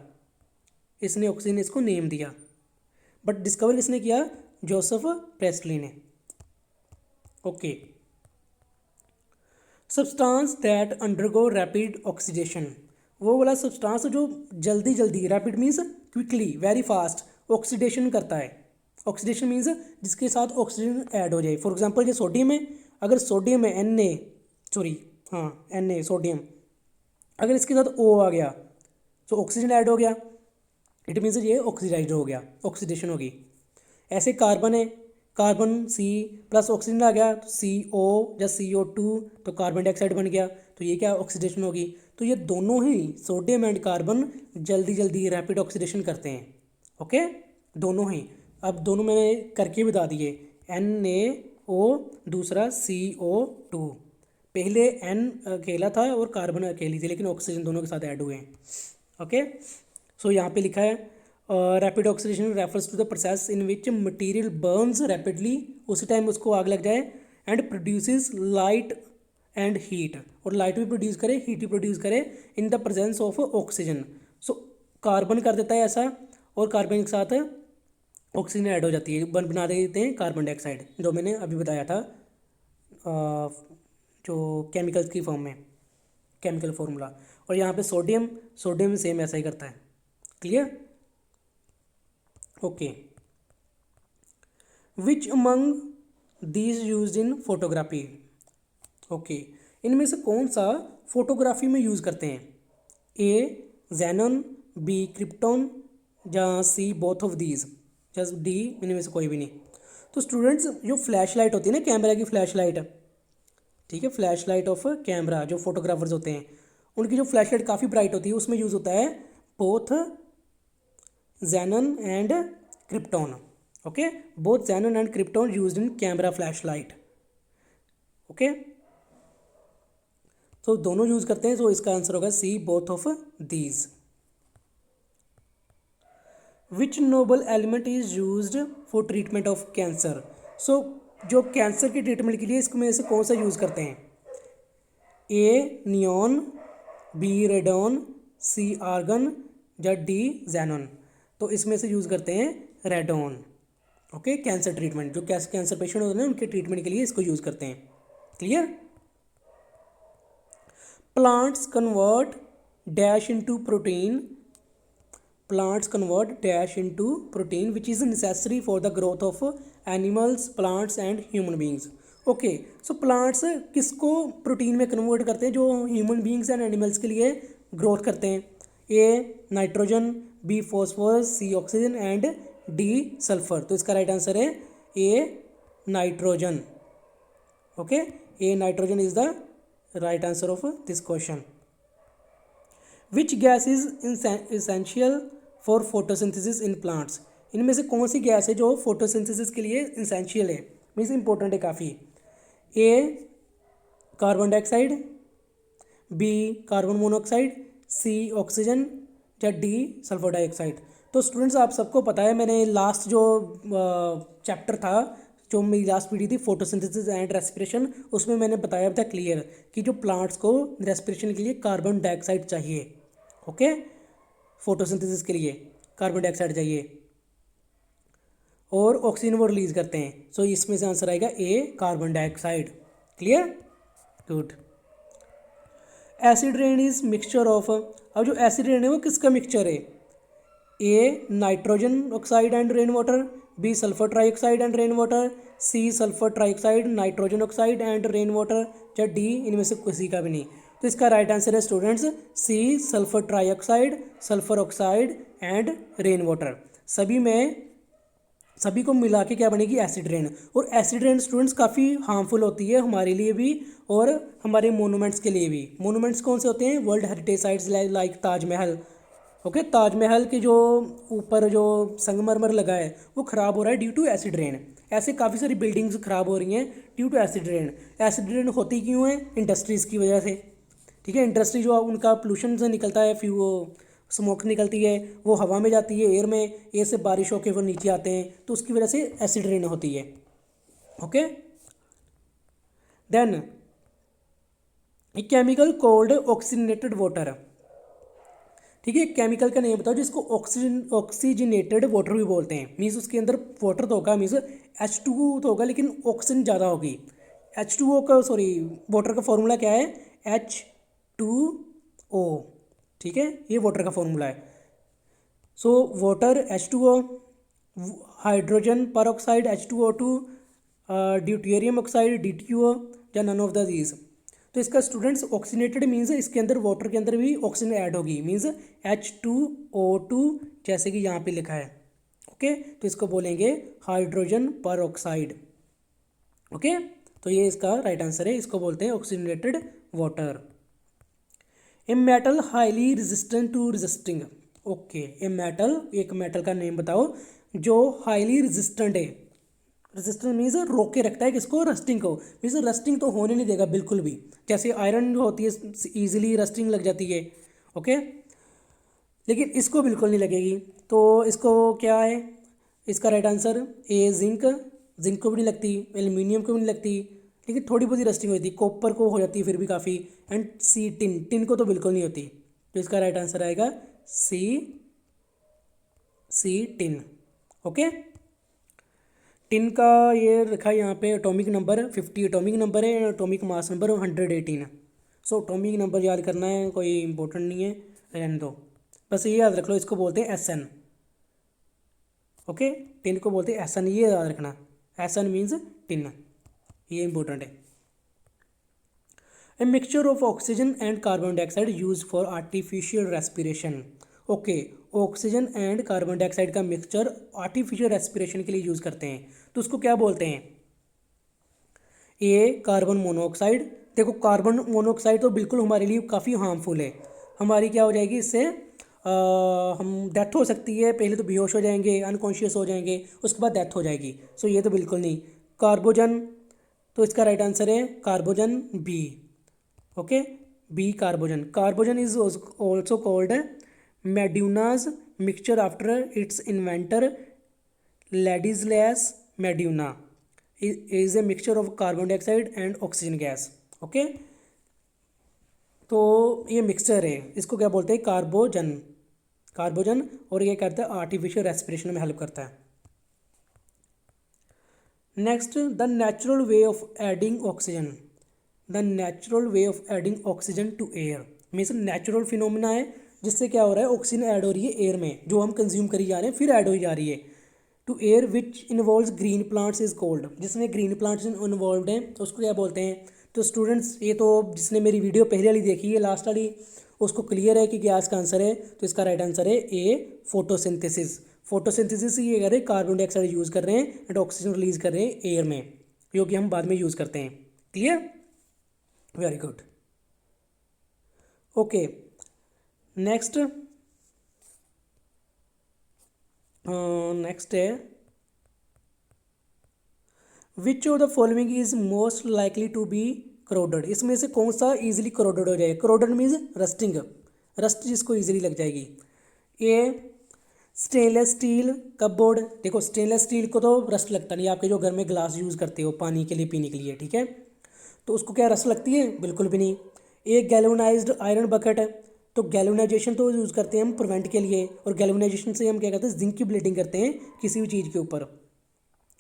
इसने ऑक्सीजन इसको नेम दिया, बट डिस्कवर किसने किया? जोसेफ प्रेस्टली ने। Okay, substance that undergo rapid oxidation. वो वाला सब्सटेंस जो जल्दी जल्दी, rapid means quickly, very fast oxidation करता है। ऑक्सीडेशन मीन्स जिसके साथ ऑक्सीजन ऐड हो जाए। फॉर एग्जांपल ये सोडियम है, अगर सोडियम है सोडियम, अगर इसके साथ O आ गया तो ऑक्सीजन ऐड हो गया, इट मीन्स ये ऑक्सीडाइज हो गया, ऑक्सीडेशन होगी। ऐसे कार्बन है, कार्बन C प्लस ऑक्सीजन आ गया तो CO या CO2, तो कार्बन डाइऑक्साइड बन गया, तो ये क्या? ऑक्सीडेशन होगी। तो ये दोनों ही सोडियम एंड कार्बन जल्दी जल्दी रैपिड ऑक्सीडेशन करते हैं। ओके, दोनों ही। अब दोनों मैंने करके बता दिए, NaO, दूसरा CO2। पहले N अकेला था और कार्बन अकेली थी, लेकिन ऑक्सीजन दोनों के साथ ऐड हुए हैं। ओके, सो यहाँ पे लिखा है rapid oxidation refers to the process in which material burns rapidly, उसी टाइम उसको आग लग जाए, and produces light and heat, और लाइट भी प्रोड्यूस करे, हीट भी प्रोड्यूस करे in the presence of oxygen. So carbon कर देता है ऐसा, और कार्बन के साथ ऑक्सीजन ऐड हो जाती है, बना देते हैं कार्बन डाइऑक्साइड, जो मैंने अभी बताया था जो केमिकल्स की फॉर्म में, केमिकल फॉर्मूला। और यहाँ पे सोडियम सेम ऐसा ही करता है। Clear? Okay, which among these use in photography? Okay, इनमें से कौन सा फोटोग्राफी में यूज़ करते हैं? ए जेनन, बी क्रिप्टॉन, या C both of these, just D इनमें से कोई भी नहीं। तो स्टूडेंट्स, जो फ्लैश लाइट होती है ना, कैमरा की फ्लैश लाइट, ठीक है, फ्लैश लाइट ऑफ कैमरा, जो फोटोग्राफर्स होते हैं उनकी जो फ्लैश लाइट काफ़ी ब्राइट होती है, उसमें यूज़ होता है both xenon and krypton. Okay, both xenon and krypton used in camera flash light. Okay, तो दोनों यूज़ करते हैं, तो इसका आंसर होगा C both of these. Which noble element is used for treatment of cancer? So जो कैंसर के ट्रीटमेंट के लिए इसमें से कौन सा यूज़ करते हैं? ए नियॉन, बी रेडॉन, सी आर्गन, या डी जेनॉन। तो इसमें से यूज़ करते हैं रेडॉन। ओके, कैंसर ट्रीटमेंट, जो कैंसर पेशेंट होते हैं उनके ट्रीटमेंट के लिए इसको यूज़ करते हैं। Clear? Plants convert dash into protein, plants convert dash into protein which is necessary for the growth of animals, plants and human beings. Okay, so plants किसको प्रोटीन में कन्वर्ट करते हैं? जो ह्यूमन बींग्स एंड एनिमल्स के लिए ग्रोथ करते हैं। A nitrogen, B phosphorus, C oxygen and D sulphur. तो इसका राइट आंसर है A nitrogen. Okay, A nitrogen is the right answer of this question. Which gas is essential for photosynthesis in plants? इनमें से कौन सी गैस है जो फोटोसिंथेसिस के लिए इसेंशियल है, मीन्स इंपॉर्टेंट है काफ़ी? A carbon dioxide, B carbon monoxide, C oxygen, या डी सल्फर डाइऑक्साइड। तो स्टूडेंट्स, आप सबको पता है, मैंने लास्ट जो चैप्टर था, जो मेरी लास्ट वीडियो थी फोटोसिंथेसिस एंड रेस्पिरेशन, उसमें मैंने बताया था क्लियर कि जो प्लांट्स को रेस्पिरेशन के लिए कार्बन डाइऑक्साइड चाहिए। ओके, फोटोसिंथेसिस के लिए कार्बन डाइऑक्साइड चाहिए और ऑक्सीजन वो रिलीज करते हैं। सो इसमें से आंसर आएगा A carbon dioxide. Clear? Good. Acid rain is mixture of, अब जो एसिड रेन है वो किसका मिक्सचर है? A nitrogen oxide and rain water, B sulphur trioxide and rain water, C sulphur trioxide, nitrogen oxide and rain water, या डी इनमें से किसी का भी नहीं। तो इसका राइट आंसर है students C, sulphur trioxide, sulphur oxide and rain water. सभी को मिला के क्या बनेगी, एसिड रेन। और एसिड रेन स्टूडेंट्स काफ़ी हार्मफुल होती है हमारे लिए भी और हमारे मोनूमेंट्स के लिए भी। मोनूमेंट्स कौन से होते हैं, world heritage sites like Taj Mahal. Okay, Taj Mahal के जो ऊपर जो संगमरमर लगा है वो ख़राब हो रहा है ड्यू टू एसिड रेन। ऐसे काफ़ी सारी बिल्डिंग्स ख़राब हो रही हैं due to acid rain. Acid rain होती क्यों है, इंडस्ट्रीज़ की वजह से। ठीक है, इंडस्ट्री जो उनका पोल्यूशन से निकलता है, फिर वो स्मोक निकलती है, वो हवा में जाती है, एयर में, एयर से बारिश होकर वो नीचे आते हैं, तो उसकी वजह से एसिड रेन होती है। Okay, then a chemical called oxygenated water. ठीक है, केमिकल का नेम बताओ जिसको ऑक्सीजनेटेड वाटर भी बोलते हैं। मीन्स उसके अंदर वाटर तो होगा, मीन्स H2O तो होगा लेकिन ऑक्सीजन ज़्यादा होगी। H2O का सॉरी वाटर का फॉर्मूला क्या है, H2O। ठीक है, ये वाटर का फॉर्मूला है। सो वाटर H2O, हाइड्रोजन पर oxide H2O2, deuterium oxide DTO, या नन ऑफ द दीज। तो इसका स्टूडेंट्स ऑक्सीनेटेड मीन्स इसके अंदर वाटर के अंदर भी ऑक्सीजन ऐड होगी, मीन्स H2O2 जैसे कि यहाँ पे लिखा है। ओके, तो इसको बोलेंगे हाइड्रोजन पर ऑक्साइड। ओके, तो ये इसका राइट आंसर है, इसको बोलते हैं oxygenated water. A metal highly resistant to resisting. Okay, a metal, एक मेटल का नेम बताओ जो हाईली रेजिस्टेंट है। रेजिस्टेंट मीन्स रोक के रखता है किसको, रस्टिंग को। मीन्स रस्टिंग तो होने नहीं देगा बिल्कुल भी। जैसे आयरन जो होती है ईजिली रस्टिंग लग जाती है। ओके, लेकिन इसको बिल्कुल नहीं लगेगी। तो इसको क्या है, इसका right answer A zinc. Zinc को भी नहीं लगती, एल्यूमिनियम को भी नहीं लगती, लेकिन थोड़ी बहुत ही रस्टिंग होती है। कॉपर को हो जाती है फिर भी काफ़ी। एंड सी टिन, टिन को तो बिल्कुल नहीं होती। तो इसका राइट आंसर आएगा सी, टिन। ओके, टिन का ये रखा है यहाँ पे एटॉमिक नंबर 50 एटॉमिक नंबर है, atomic mass number 118। So atomic number याद करना है, कोई इंपॉर्टेंट नहीं है, रहने दो, बस ये याद रख लो, इसको बोलते हैं SN। ओके, टिन को बोलते हैं SN, ये याद रखना, SN मीन्स टिन, ये इंपॉर्टेंट है। ए mixture of oxygen and carbon dioxide use for artificial respiration. Okay, oxygen and carbon dioxide का मिक्सचर आर्टिफिशियल रेस्पिरेशन के लिए यूज़ करते हैं, तो उसको क्या बोलते हैं, ए कार्बन मोनोऑक्साइड। देखो कार्बन मोनोऑक्साइड तो बिल्कुल हमारे लिए काफ़ी हार्मफुल है, हमारी क्या हो जाएगी इससे, हम डेथ हो सकती है, पहले तो बेहोश हो जाएंगे, अनकॉन्शियस हो जाएंगे, उसके बाद डेथ हो जाएगी। सो ये तो बिल्कुल नहीं। कार्बोजन, तो इसका राइट आंसर है carbogen B. Okay, B carbogen. Carbogen is also called Meduna's mixture after its inventor Ladislas Meduna is a mixture of carbon dioxide and oxygen gas. Okay, तो ये मिक्सचर है, इसको क्या बोलते हैं, कार्बोजन। कार्बोजन, और ये करता है आर्टिफिशियल रेस्पिरेशन में हेल्प करता है। Next, the natural way of adding oxygen. The natural way of adding oxygen to air means natural phenomena है जिससे क्या हो रहा है, ऑक्सीजन ऐड हो रही है एयर में, जो हम कंज्यूम करी जा रहे हैं फिर ऐड हो जा रही है to air which involves green plants is called. जिसमें ग्रीन प्लांट्स इन्वॉल्व हैं तो उसको क्या बोलते हैं। तो स्टूडेंट्स ये तो जिसने मेरी वीडियो पहले वाली देखी है, लास्ट वाली, उसको क्लियर है कि गैस का आंसर है। तो इसका राइट आंसर है ए फोटोसिंथेसिस। फोटोसिंथेसिस ये कर रहे हैं, कार्बन डाइऑक्साइड यूज़ कर रहे हैं एंड ऑक्सीजन रिलीज कर रहे हैं एयर में, जो कि हम बाद में यूज़ करते हैं। Clear, very good. Okay, next next है which of the following is most likely to be corroded. इसमें से कौन सा इजीली करोडेड हो जाएगा। करोडेड मीन्स रस्टिंग, रस्ट जिसको इजीली लग जाएगी। A stainless steel cupboard. देखो स्टेनलेस स्टील को तो रस्ट लगता नहीं, आपके जो घर में ग्लास यूज़ करते हो पानी के लिए पीने के लिए, ठीक है, तो उसको क्या रस्ट लगती है, बिल्कुल भी नहीं। एक गैल्वेनाइज्ड आयरन बकेट है, तो गैल्वेनाइजेशन तो यूज़ करते हैं हम प्रिवेंट के लिए, और गैल्वेनाइजेशन से हम क्या करते हैं, जिंक की ब्लेडिंग करते हैं किसी भी चीज़ के ऊपर।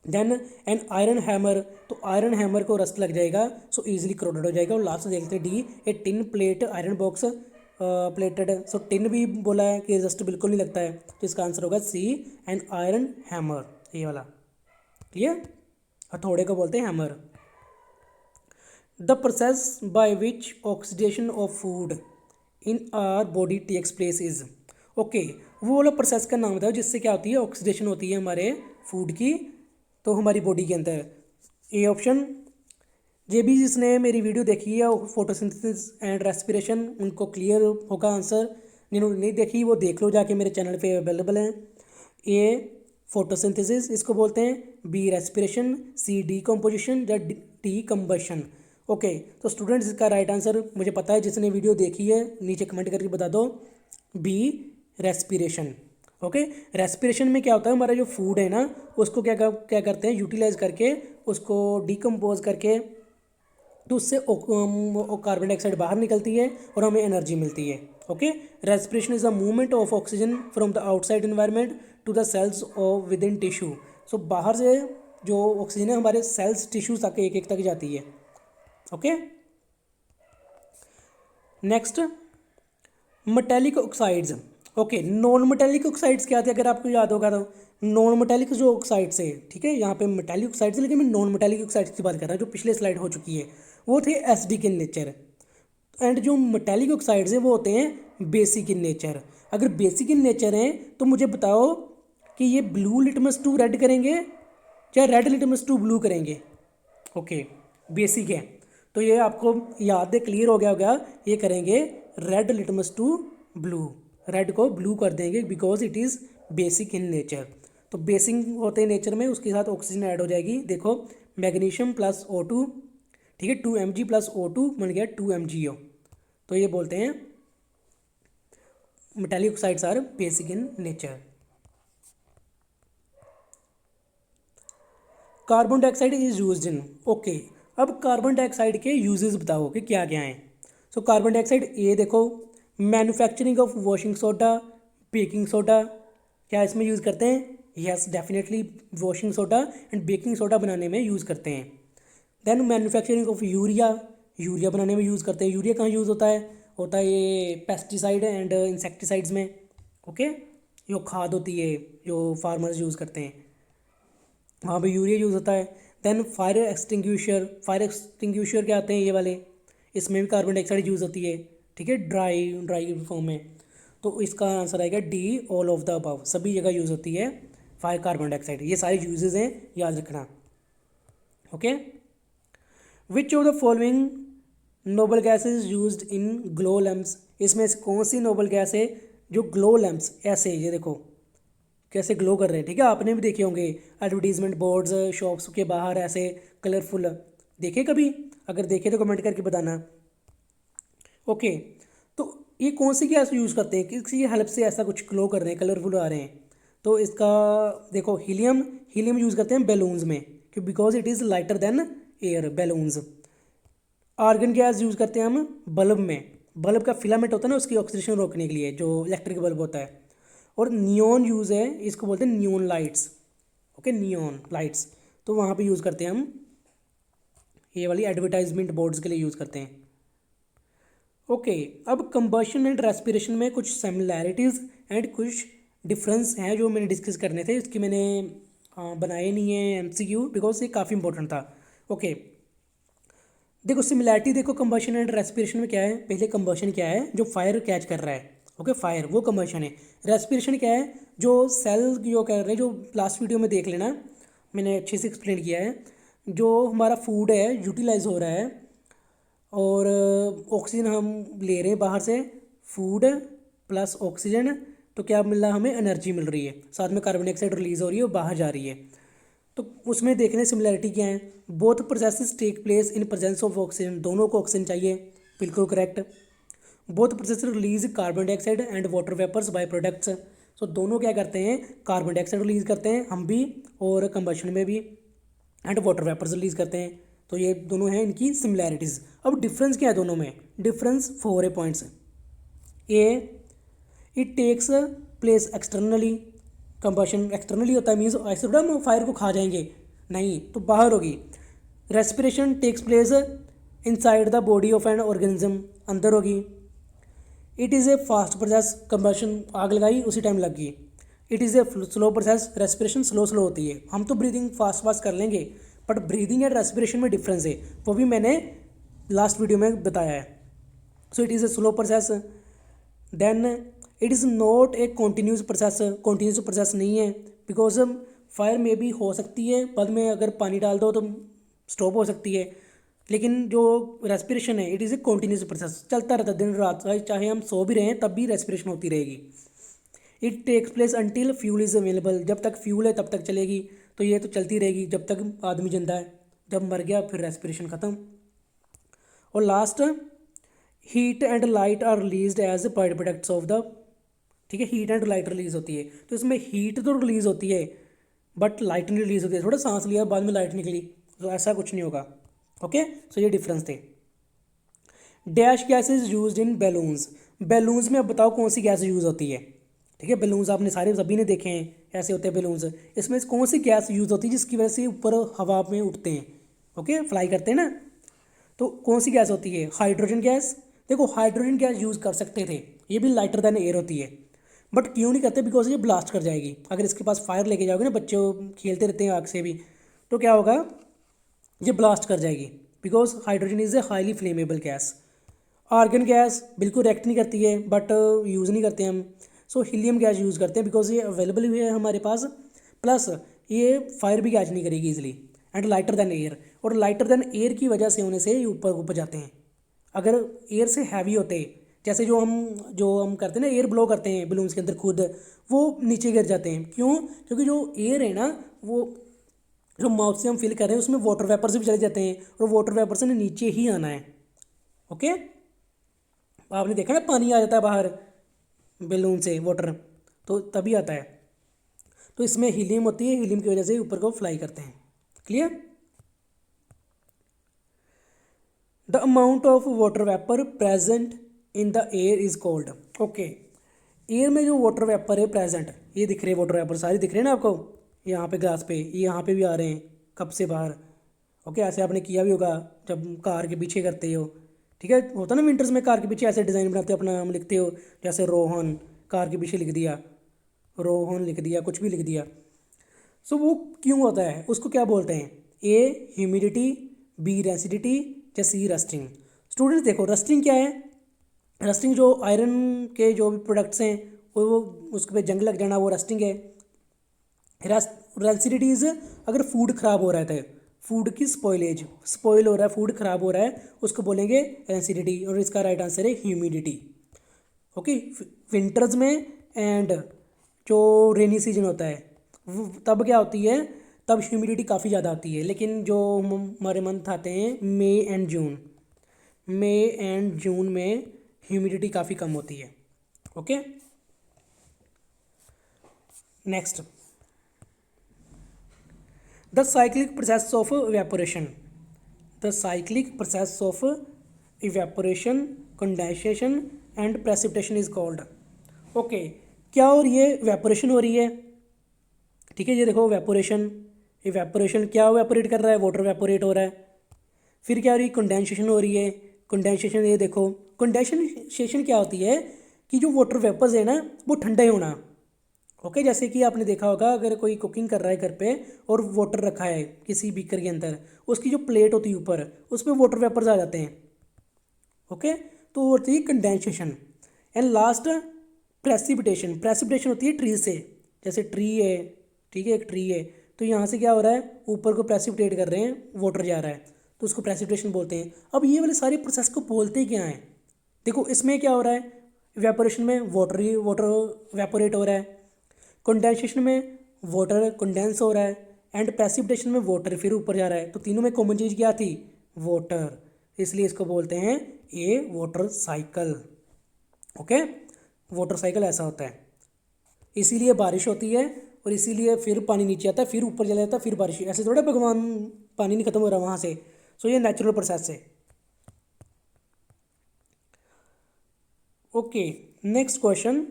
देन एन आयरन हैमर, तो आयरन हैमर को रस्ट लग जाएगा, सो ईजिली करोडेड हो जाएगा। और लास्ट देखते हैं D, A tin plate iron box plated, so tin भी बोला है कि रस्ट बिल्कुल नहीं लगता है, तो इसका आंसर होगा सी एन आयरन हैमर, ये वाला। क्लियर, हथौड़े को बोलते हैं hammer. The process by which oxidation of food in our body takes place is. Okay, वो वाला प्रोसेस का नाम बताओ जिससे क्या होती है, ऑक्सीडेशन होती है हमारे फूड की, तो हमारी बॉडी के अंदर। ए ऑप्शन, ये भी जिसने मेरी वीडियो देखी है फोटोसिंथेसिस एंड रेस्पिरेशन, उनको क्लियर होगा आंसर। जिन्होंने नहीं देखी वो देख लो, जाके मेरे चैनल पे अवेलेबल है। ए फोटोसिंथेसिस इसको बोलते हैं, बी रेस्पिरेशन, सी डीकम्पोजिशन या डी कंबशन। ओके, तो स्टूडेंट्स इसका राइट आंसर मुझे पता है, जिसने वीडियो देखी है नीचे कमेंट करके बता दो, बी रेस्पिरेशन। ओके, रेस्पिरेशन में क्या होता है, हमारा जो फूड है ना उसको क्या करते हैं, यूटिलाइज करके उसको डिकम्पोज करके, तो उससे कार्बन डाइऑक्साइड बाहर निकलती है और हमें एनर्जी मिलती है। Okay, respiration is a movement of oxygen from the outside environment to the cells of within tissue. So बाहर से जो ऑक्सीजन है हमारे सेल्स टिश्यूज तक एक एक तक जाती है। Okay, next metallic oxides. Okay, non metallic oxides क्या थे, अगर आपको याद होगा तो नॉन मेटेलिक जो ऑक्साइड्स है, ठीक है, यहाँ पे मेटेलिक ऑक्साइड्स है लेकिन मैं नॉन मेटेलिक ऑक्साइड्स की बात कर रहा हूँ, जो पिछले स्लाइड हो चुकी है, वो थे एसिडिक इन नेचर। एंड जो मेटेलिक ऑक्साइड्स हैं वो होते हैं बेसिक इन नेचर। अगर बेसिक इन नेचर हैं तो मुझे बताओ कि ये ब्लू लिटमस टू रेड करेंगे या रेड लिटमस टू ब्लू करेंगे। ओके, बेसिक है तो ये आपको याद है, क्लियर हो गया होगा, ये करेंगे red litmus to blue, red को ब्लू कर देंगे because it is basic in nature. तो बेसिक होते हैं नेचर में, उसके साथ ऑक्सीजन ऐड हो जाएगी। देखो मैग्नीशियम प्लस O2, ठीक है, 2Mg प्लस O2 बन गया 2MgO। तो ये बोलते हैं metallic oxides are basic in nature. Carbon dioxide is used in. Okay, अब कार्बन डाइऑक्साइड के यूजेस बताओ कि क्या क्या हैं। सो कार्बन डाइऑक्साइड, ये देखो, manufacturing of washing soda, baking soda, क्या इसमें यूज़ करते हैं? Yes, definitely washing soda and baking soda बनाने में यूज़ करते हैं। Then manufacturing of urea, urea बनाने में यूज़ करते हैं। यूरिया कहाँ यूज़ होता है ये पेस्टिसाइड एंड इंसेक्टिसाइड्स में। ओके, जो खाद होती है जो फार्मर्स यूज़ करते हैं वहाँ पे यूरिया यूज़ होता है। Then fire extinguisher, fire extinguisher क्या आते हैं ये वाले, इसमें भी कार्बन डाइऑक्साइड यूज़ होती है, ठीक है, ड्राई फॉर्म में। तो इसका आंसर आएगा D, all of the above, सभी जगह यूज़ होती है फायर कार्बन डाइऑक्साइड। ये सारे यूजेस हैं, याद रखना। Okay, which of the following Nobel gas is used in glow lamps. इसमें से कौन सी नोबल गैस है जो ग्लो लैम्प्स, ऐसे ये देखो कैसे ग्लो कर रहे हैं, ठीक है, आपने भी देखे होंगे एडवर्टीजमेंट बोर्ड्स शॉप्स के बाहर ऐसे कलरफुल, देखे कभी? अगर देखे तो कमेंट करके बताना। ओके, तो ये कौन सी गैस यूज़ करते हैं, किसकी हेल्प से ऐसा कुछ ग्लो कर रहे हैं, कलरफुल आ रहे हैं? तो इसका देखो हीलियम यूज़ करते हैं बैलून्स में, कि because it is lighter than air, balloons. Argon gas use करते हैं हम बल्ब में, बल्ब का फिलामेंट होता है ना, उसकी ऑक्सीडेशन रोकने के लिए, जो इलेक्ट्रिक बल्ब होता है। और नियॉन यूज़ है, इसको बोलते हैं neon lights. Okay, neon lights, तो वहाँ पे यूज़ करते हैं हम, ये वाली एडवर्टाइजमेंट बोर्ड्स के लिए यूज़ करते हैं। ओके, अब कंबशन एंड रेस्पिरेशन में कुछ सिमिलैरिटीज़ एंड कुछ डिफरेंस हैं जो मैंने डिस्कस करने थे। इसकी मैंने बनाए नहीं है MCQ, बिकॉज ये काफ़ी इंपॉर्टेंट था। ओके, देखो सिमिलैरिटी देखो कंबशन एंड रेस्पिरेशन में क्या है। पहले कंबशन क्या है, जो फायर कैच कर रहा है, ओके, फायर, वो कंबशन है। रेस्पिरेशन क्या है, जो सेल जो कर रहे हैं, जो लास्ट वीडियो में देख लेना, मैंने अच्छे से एक्सप्लेन किया है, जो हमारा फूड है यूटिलाइज हो रहा है और ऑक्सीजन हम ले रहे हैं बाहर से, फूड प्लस ऑक्सीजन, तो क्या मिल रहा है हमें, एनर्जी मिल रही है, साथ में कार्बन डाइऑक्साइड रिलीज हो रही है और बाहर जा रही है। तो उसमें देखने सिमिलैरिटी क्या है, both processes take place in presence of oxygen, दोनों को ऑक्सीजन चाहिए, बिल्कुल correct. Both process release carbon dioxide and water vapours by products, so दोनों क्या करते हैं, कार्बन डाइऑक्साइड रिलीज करते हैं हम भी, और कंबशन में भी, एंड वाटर वेपर्स रिलीज करते हैं। तो ये दोनों हैं इनकी सिमिलैरिटीज़। अब डिफरेंस क्या है दोनों में, डिफरेंस 4 है points. A, it takes place externally, combustion externally होता है, मीन्स ऐसे थोड़ा हम फायर को खा जाएंगे, नहीं, तो बाहर होगी। Respiration takes place inside the body of an organism, अंदर होगी। It is a fast process, combustion आग लगाई उसी टाइम लग गई। It is a slow process, respiration slow होती है, हम तो ब्रीदिंग फास्ट कर लेंगे, बट ब्रीदिंग एंड रेस्पिरेशन में डिफरेंस है, वो भी मैंने लास्ट वीडियो में बताया है। So it is a slow process, then it is not a continuous process नहीं है, बिकॉज फायर में भी हो सकती है, बाद में अगर पानी डाल दो तो स्टॉप हो सकती है, लेकिन जो रेस्पिरेशन है it is A continuous process, चलता रहता है दिन रात, चाहे हम सो भी रहें तब भी रेस्पिरेशन होती रहेगी। It takes place until fuel is available, जब तक फ्यूल है तब तक चलेगी, तो ये तो चलती रहेगी जब तक आदमी जिंदा है, जब मर गया फिर रेस्पिरेशन ख़त्म। और last, heat and light are released as by products of the, ठीक है, हीट एंड लाइट रिलीज होती है, तो इसमें हीट तो रिलीज होती है बट लाइट नहीं रिलीज होती है, थोड़ा सांस लिया बाद में लाइट निकली, तो ऐसा कुछ नहीं होगा। ओके, सो ये डिफरेंस थे। Dash gas is used in balloons, balloons में अब बताओ कौन सी गैस यूज़ होती है, ठीक है, बैलून्स आपने सारे सभी ने देखे हैं, ऐसे होते हैं बैलून्स, इसमें कौन सी गैस यूज़ होती है जिसकी वजह से ऊपर हवा में उठते हैं, ओके, फ्लाई करते हैं ना, तो कौन सी गैस होती है, हाइड्रोजन गैस। देखो हाइड्रोजन गैस यूज़ कर सकते थे, ये भी लाइटर देन एयर होती है, बट क्यों नहीं करते, बिकॉज ये ब्लास्ट कर जाएगी, अगर इसके पास फायर लेके जाओगे ना, बच्चे खेलते रहते हैं आग से भी, तो क्या होगा, ये ब्लास्ट कर जाएगी, because hydrogen is a highly flammable gas. Argon gas बिल्कुल रिएक्ट नहीं करती है, बट यूज़ नहीं करते हम, सो हीलियम गैस यूज़ करते हैं, बिकॉज ये अवेलेबल भी है हमारे पास, प्लस ये फायर भी कैच नहीं करेगी easily, and lighter than air, और लाइटर देन एयर की वजह से होने से ये ऊपर ऊपर जाते हैं। अगर एयर से हैवी होते, जैसे जो हम करते हैं ना, एयर ब्लो करते हैं बलून्स के अंदर खुद, वो नीचे गिर जाते हैं, क्यों, क्योंकि जो एयर है ना, वो जो माउथ से हम फिल कर रहे हैं उसमें वाटर वेपर्स भी चले जाते हैं, और वाटर वेपर से नीचे ही आना है। ओके, आपने देखा ना पानी आ जाता है बाहर बैलून से, वाटर, तो तभी आता है, तो इसमें हीलियम होती है, हीलियम की वजह से ऊपर को फ्लाई करते हैं। Clear. The amount of water vapour present in the air is called, okay, air में जो वाटर वेपर है प्रेजेंट, ये दिख रहे हैं वाटर वेपर सारे दिख रहे हैं ना आपको, यहाँ पे ग्लास पे, ये यहाँ पे भी आ रहे हैं कप से बाहर। ओके, ऐसे आपने किया भी होगा जब कार के पीछे करते हो, ठीक है, होता ना विंटर्स में कार के पीछे ऐसे डिज़ाइन बनाते हो, अपना नाम लिखते हो, जैसे रोहन, कार के पीछे लिख दिया रोहन, लिख दिया कुछ भी लिख दिया। सो वो क्यों होता है, उसको क्या बोलते हैं, ए ह्यूमिडिटी, बी रेसिडिटी, या सी रस्टिंग। स्टूडेंट्स देखो रस्टिंग क्या है, रस्टिंग जो आयरन के जो भी प्रोडक्ट्स हैं वो उसके पे जंग लग जाना, वो रस्टिंग है। रेसिडिटीज़, अगर फूड ख़राब हो रहा है, तो फूड की स्पॉइलेज, स्पॉइल हो रहा है, फूड ख़राब हो रहा है, उसको बोलेंगे रेसिडिटी, और इसका राइट आंसर है ह्यूमिडिटी। ओके, विंटर्स में एंड जो रेनी सीजन होता है तब क्या होती है, तब ह्यूमिडिटी काफ़ी ज़्यादा आती है, लेकिन जो हमारे मंथ आते हैं मई एंड जून में ह्यूमिडिटी काफ़ी कम होती है। Okay, next, the cyclic process of evaporation, the cyclic process of evaporation, condensation and precipitation is called. Okay, क्या और ये इवेपोरेशन हो रही है, ठीक है, ये देखो इवेपोरेशन, इवेपोरेशन क्या इवेपोरेट कर रहा है, वाटर इवेपोरेट हो रहा है, फिर क्या हो रही है, कंडेंसेशन हो रही है, कंडेंसेशन, ये देखो कंडेंसेशन क्या होती है कि जो वाटर वेपर्स है ना वो ठंडे होना। ओके, जैसे कि आपने देखा होगा अगर कोई कुकिंग कर रहा है घर पे और वाटर रखा है किसी बीकर के अंदर, उसकी जो प्लेट होती है ऊपर उस पर वाटर वेपर्स आ जाते हैं। ओके, तो होती है condensation. And last precipitation, precipitation होती है ट्री से, जैसे ट्री है, ठीक है, एक ट्री है, तो यहाँ से क्या हो रहा है, ऊपर को प्रेसिपिटेट कर रहे हैं, वाटर जा रहा है, तो उसको प्रेसिपिटेशन बोलते हैं। अब ये वाले सारे प्रोसेस को बोलते क्या हैं, देखो इसमें क्या हो रहा है, इवेपोरेशन में वाटर इवेपोरेट हो रहा है, कंडेंसेशन में वाटर कंडेंस हो रहा है, एंड प्रेसिपिटेशन में वाटर फिर ऊपर जा रहा है, तो तीनों में कॉमन चीज़ क्या थी, वाटर, इसलिए इसको बोलते हैं ये water cycle. Okay, water cycle ऐसा होता है, इसीलिए बारिश होती है, और इसीलिए फिर पानी नीचे आता है, फिर ऊपर चला जाता है, फिर बारिश, ऐसे थोड़ा भगवान पानी नहीं खत्म हो रहा वहाँ से, सो ये नेचुरल प्रोसेस है। Okay, next question,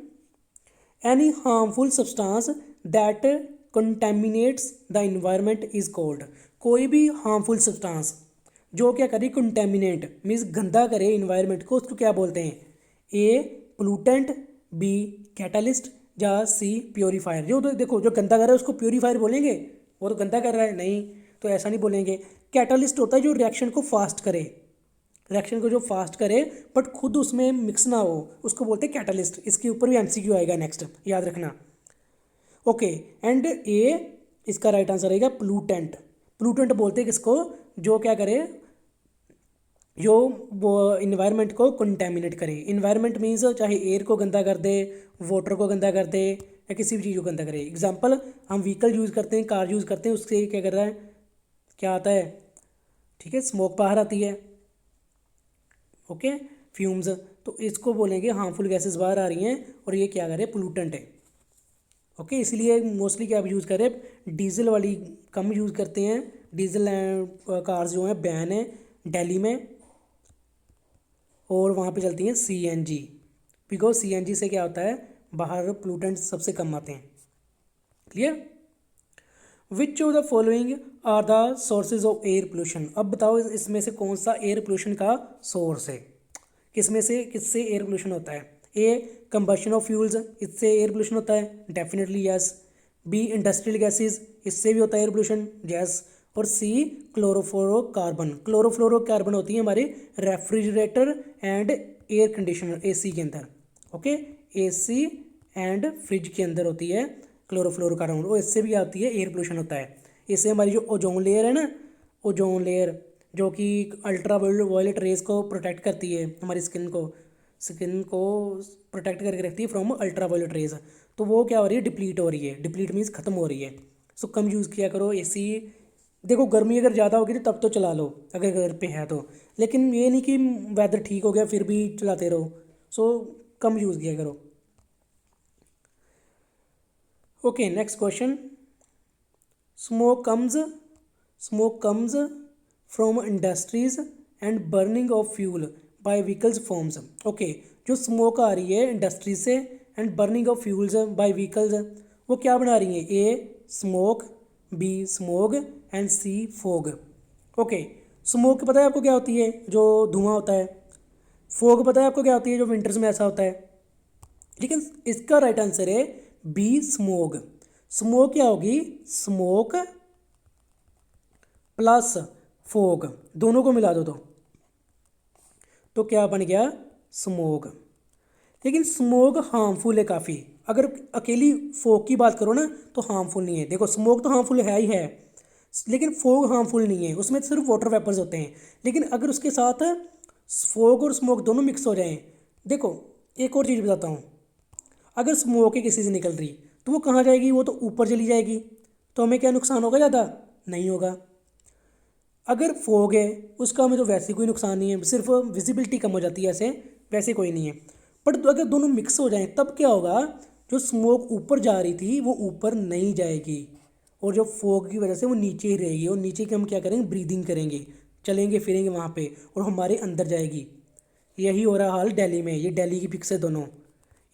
any harmful substance that contaminants the environment is called, कोई भी हार्मफुल सब्सटेंस जो क्या करे, कंटेमिनेट मीन्स गंदा करे इन्वायरमेंट को, उसको क्या बोलते हैं, ए पोलूटेंट, बी कैटलिस्ट, या सी प्योरीफायर। जो तो देखो जो गंदा कर रहा है उसको प्योरीफायर बोलेंगे, वो तो गंदा कर रहा है नहीं, तो ऐसा नहीं बोलेंगे। कैटलिस्ट होता है जो रिएक्शन को फास्ट करे, रिएक्शन को जो फास्ट करे बट खुद उसमें मिक्स ना हो, उसको बोलते हैं कैटलिस्ट। इसके ऊपर भी एमसीक्यू आएगा नेक्स्ट, याद रखना। ओके, एंड ए इसका राइट आंसर रहेगा प्लूटेंट। प्लूटेंट बोलते हैं किसको, जो क्या करे, जो वो इन्वायरमेंट को कंटेमिनेट करे। इन्वायरमेंट मीन्स चाहे एयर को गंदा कर दे, वाटर को गंदा कर दे, या किसी भी चीज़ को गंदा करे। एग्जाम्पल, हम व्हीकल यूज़ करते हैं, कार यूज़ करते हैं, उससे क्या कर रहा है, क्या आता है, ठीक है, स्मोक बाहर आती है। ओके, फ्यूम्स, तो इसको बोलेंगे हार्मफुल गैसेस बाहर आ रही हैं और ये क्या करे, पोल्यूटेंट है। ओके, इसलिए मोस्टली क्या यूज़ करें, डीजल वाली कम यूज़ करते हैं। डीजल कार्स जो हैं बैन है दिल्ली में, और वहाँ पे चलती हैं सीएनजी, बिकॉज सीएनजी से क्या होता है, बाहर पोल्यूटेंट सबसे कम आते हैं। Clear. Which of the following are the sources of air pollution. अब बताओ इसमें से कौन सा एयर पोल्यूशन का सोर्स है, किसमें से किससे एयर पोल्यूशन होता है। ए कंबशन ऑफ फ्यूल्स, इससे एयर पोल्यूशन होता है, definitely yes. B industrial gases, इससे भी होता है एयर पोल्यूशन, यस। और सी क्लोरोफ्लोरोकार्बन। क्लोरोफ्लोरोकार्बन होती है हमारे refrigerator and air conditioner, AC के अंदर। ओके, एसी एंड फ्रिज के अंदर होती है क्लोरोफ्लोरोकार्बन, और इससे भी आती है एयर पोल्यूशन होता है। इससे हमारी जो ओजोन लेयर है ना, ओजोन लेयर जो कि अल्ट्रा वायलेट रेस को प्रोटेक्ट करती है, हमारी स्किन को प्रोटेक्ट करके रखती है फ्रॉम अल्ट्रा वायलेट रेज, तो वो क्या हो रही है, डिप्लीट हो रही है। डिप्लीट मीन्स ख़त्म हो रही है। सो कम यूज़ किया करो एसी। देखो गर्मी अगर ज़्यादा होगी तो तब तो चला लो अगर घर पे है तो, लेकिन ये नहीं कि वेदर ठीक हो गया फिर भी चलाते रहो। सो कम यूज़ किया करो। Okay, next question. Smoke comes smoke comes from industries and burning of fuel by vehicles forms. Okay, जो स्मोक आ रही है इंडस्ट्री से and burning of fuels by vehicles, वो क्या बना रही है, A smoke, B smog and C fog. Okay, smoke पता है आपको क्या होती है, जो धुआं होता है। फोग पता है आपको क्या होती है, जो विंटर्स में ऐसा होता है। लेकिन इसका राइट आंसर है बी स्मोग। स्मोक क्या होगी, स्मोक प्लस फोग, दोनों को मिला दो तो क्या बन गया, स्मोग। लेकिन स्मोक हार्मफुल है काफ़ी। अगर अकेली फोग की बात करो ना तो हार्मफुल नहीं है। देखो स्मोक तो हार्मफुल है ही है, लेकिन फोग हार्मफुल नहीं है, उसमें सिर्फ वाटर वेपर्स होते हैं। लेकिन अगर उसके साथ फोग और स्मोक दोनों मिक्स हो जाएं, देखो एक और चीज़ बताता हूँ, अगर स्मोक है किसी से निकल रही तो वो कहाँ जाएगी, वो तो ऊपर चली जाएगी, तो हमें क्या नुकसान होगा, ज़्यादा नहीं होगा। अगर फोग है उसका हमें तो वैसे कोई नुकसान नहीं है, सिर्फ विजिबिलिटी कम हो जाती है, ऐसे वैसे कोई नहीं है। बट तो अगर दोनों मिक्स हो जाएं तब क्या होगा, जो स्मोक ऊपर जा रही थी वो ऊपर नहीं जाएगी, और जो फोग की वजह से वो नीचे ही रहेगी, और नीचे के हम क्या करेंगे, ब्रीदिंग करेंगे, चलेंगे फिरेंगे वहाँ पे, और हमारे अंदर जाएगी। यही हो रहा हाल दिल्ली में। ये दिल्ली की पिक्स है दोनों,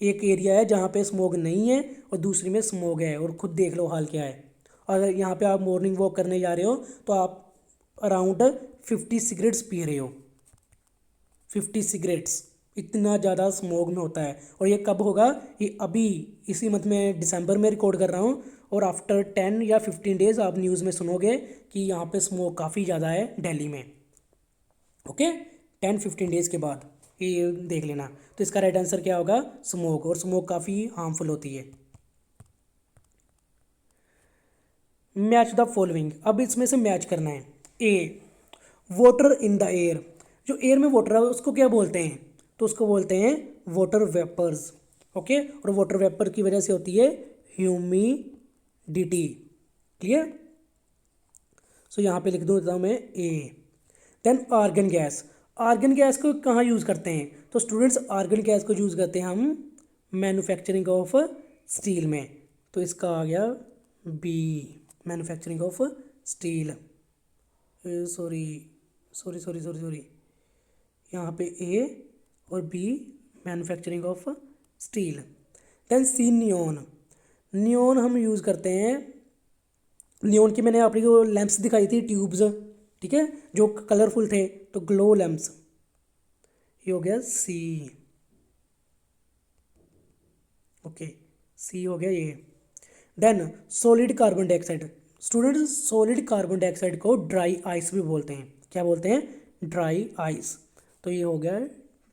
एक एरिया है जहाँ पे स्मोक नहीं है और दूसरी में स्मोक है, और खुद देख लो हाल क्या है। अगर यहाँ पे आप मॉर्निंग वॉक करने जा रहे हो तो आप अराउंड 50 सिगरेट्स पी रहे हो। 50 सिगरेट्स, इतना ज़्यादा स्मोक में होता है। और ये कब होगा, ये अभी इसी मंथ में दिसंबर में रिकॉर्ड कर रहा हूँ, और आफ्टर 10 या 15 डेज़ आप न्यूज़ में सुनोगे कि यहाँ पे स्मोक काफ़ी ज़्यादा है दिल्ली में। ओके, 10-15 डेज़ के बाद ये देख लेना। तो इसका राइट आंसर क्या होगा, स्मोक, और स्मोक काफ़ी हार्मफुल होती है। मैच द फॉलोइंग, अब इसमें से मैच करना है। ए वाटर इन द एयर, जो एयर में वाटर है उसको क्या बोलते हैं, तो उसको बोलते हैं वाटर वेपर्स। ओके, और वाटर वेपर की वजह से होती है ह्यूमिडिटी। क्लियर। सो यहाँ पे लिख दूँ मैं A. Then argon gas, argon gas को कहाँ यूज़ करते हैं, तो स्टूडेंट्स आर्गन गैस को यूज़ करते हैं हम मैन्युफैक्चरिंग ऑफ स्टील में। तो इसका आ गया B, manufacturing of steel. Sorry sorry sorry sorry sorry, यहाँ पे ए और B manufacturing of steel. Then C neon, neon हम यूज़ करते हैं, नियोन की मैंने आपको लैंप्स दिखाई थी, ट्यूब्स, ठीक है, जो कलरफुल थे, तो ग्लो लैंप्स। ये हो गया सी। ओके, सी हो गया ये। Then solid carbon dioxide, students solid carbon dioxide को ड्राई आइस भी बोलते हैं। क्या बोलते हैं, ड्राई आइस। तो ये हो गया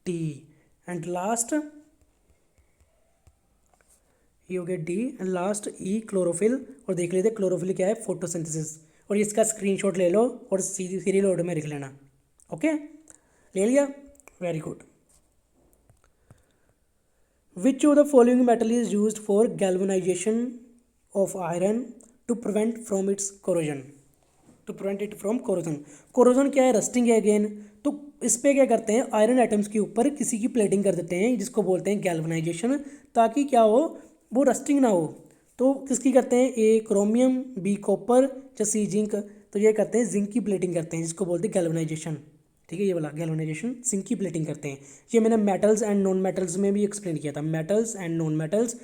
डी। एंड लास्ट ये हो गया D and last E chlorophyll. और देख लेते क्लोरोफिल क्या है, फोटोसिंथेसिस। और इसका स्क्रीनशॉट ले लो और सीरियल ऑर्डर में लिख लेना। ओके, ले लिया, very good. Which of the following metal is used for galvanization of iron to prevent from its corrosion, to prevent it from corrosion. Corrosion क्या है, रस्टिंग है अगेन। तो इस पर क्या करते हैं, आयरन एटम्स के ऊपर किसी की प्लेटिंग कर देते हैं, जिसको बोलते हैं गैल्वेनाइजेशन, ताकि क्या हो, वो रस्टिंग ना हो। तो किसकी करते हैं, ए क्रोमियम, बी कॉपर या सी जिंक। तो ये करते हैं जिंक की प्लेटिंग करते हैं, जिसको बोलते हैं गैल्वेनाइजेशन। ठीक है, ये वाला गैल्वेनाइजेशन जिंक की प्लेटिंग करते हैं। ये मैंने मेटल्स एंड नॉन मेटल्स में भी एक्सप्लेन किया था, metals and non metals.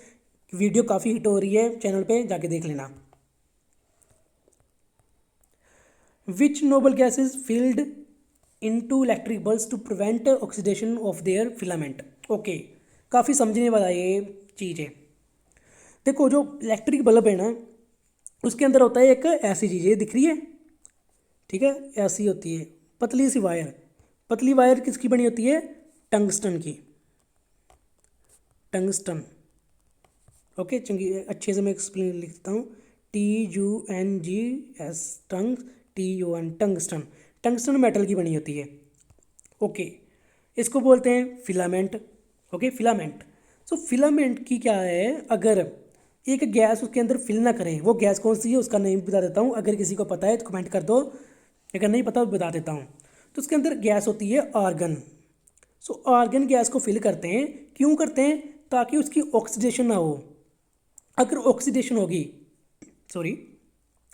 Video काफ़ी हिट हो रही है चैनल पे, जाके देख लेना। Which noble gas is filled into electric bulbs to prevent oxidation of their filament. Okay, काफ़ी समझने वाला ये चीज़ है। देखो, जो इलेक्ट्रिक बल्ब है ना, उसके अंदर होता है एक ऐसी चीज़, ये दिख रही है, ठीक है, ऐसी होती है पतली सी वायर। पतली वायर किसकी बनी होती है, टंगस्टन की, टंगस्टन। ओके, चंगी अच्छे से मैं एक्सप्लेन लिखता हूँ, TUNGS, टंग, TUN, टंगस्टन। टंगस्टन मेटल की बनी होती है। ओके, इसको बोलते हैं filament. Okay, filament. So filament की क्या है, अगर एक गैस उसके अंदर फिल ना करें, वो गैस कौन सी है उसका नेम बता देता हूँ, अगर किसी को पता है तो कमेंट कर दो, अगर नहीं पता तो बता देता हूँ। तो उसके अंदर गैस होती है आर्गन। सो आर्गन गैस को फिल करते हैं, क्यों करते हैं, ताकि उसकी ऑक्सीडेशन ना हो। अगर ऑक्सीडेशन होगी, सॉरी,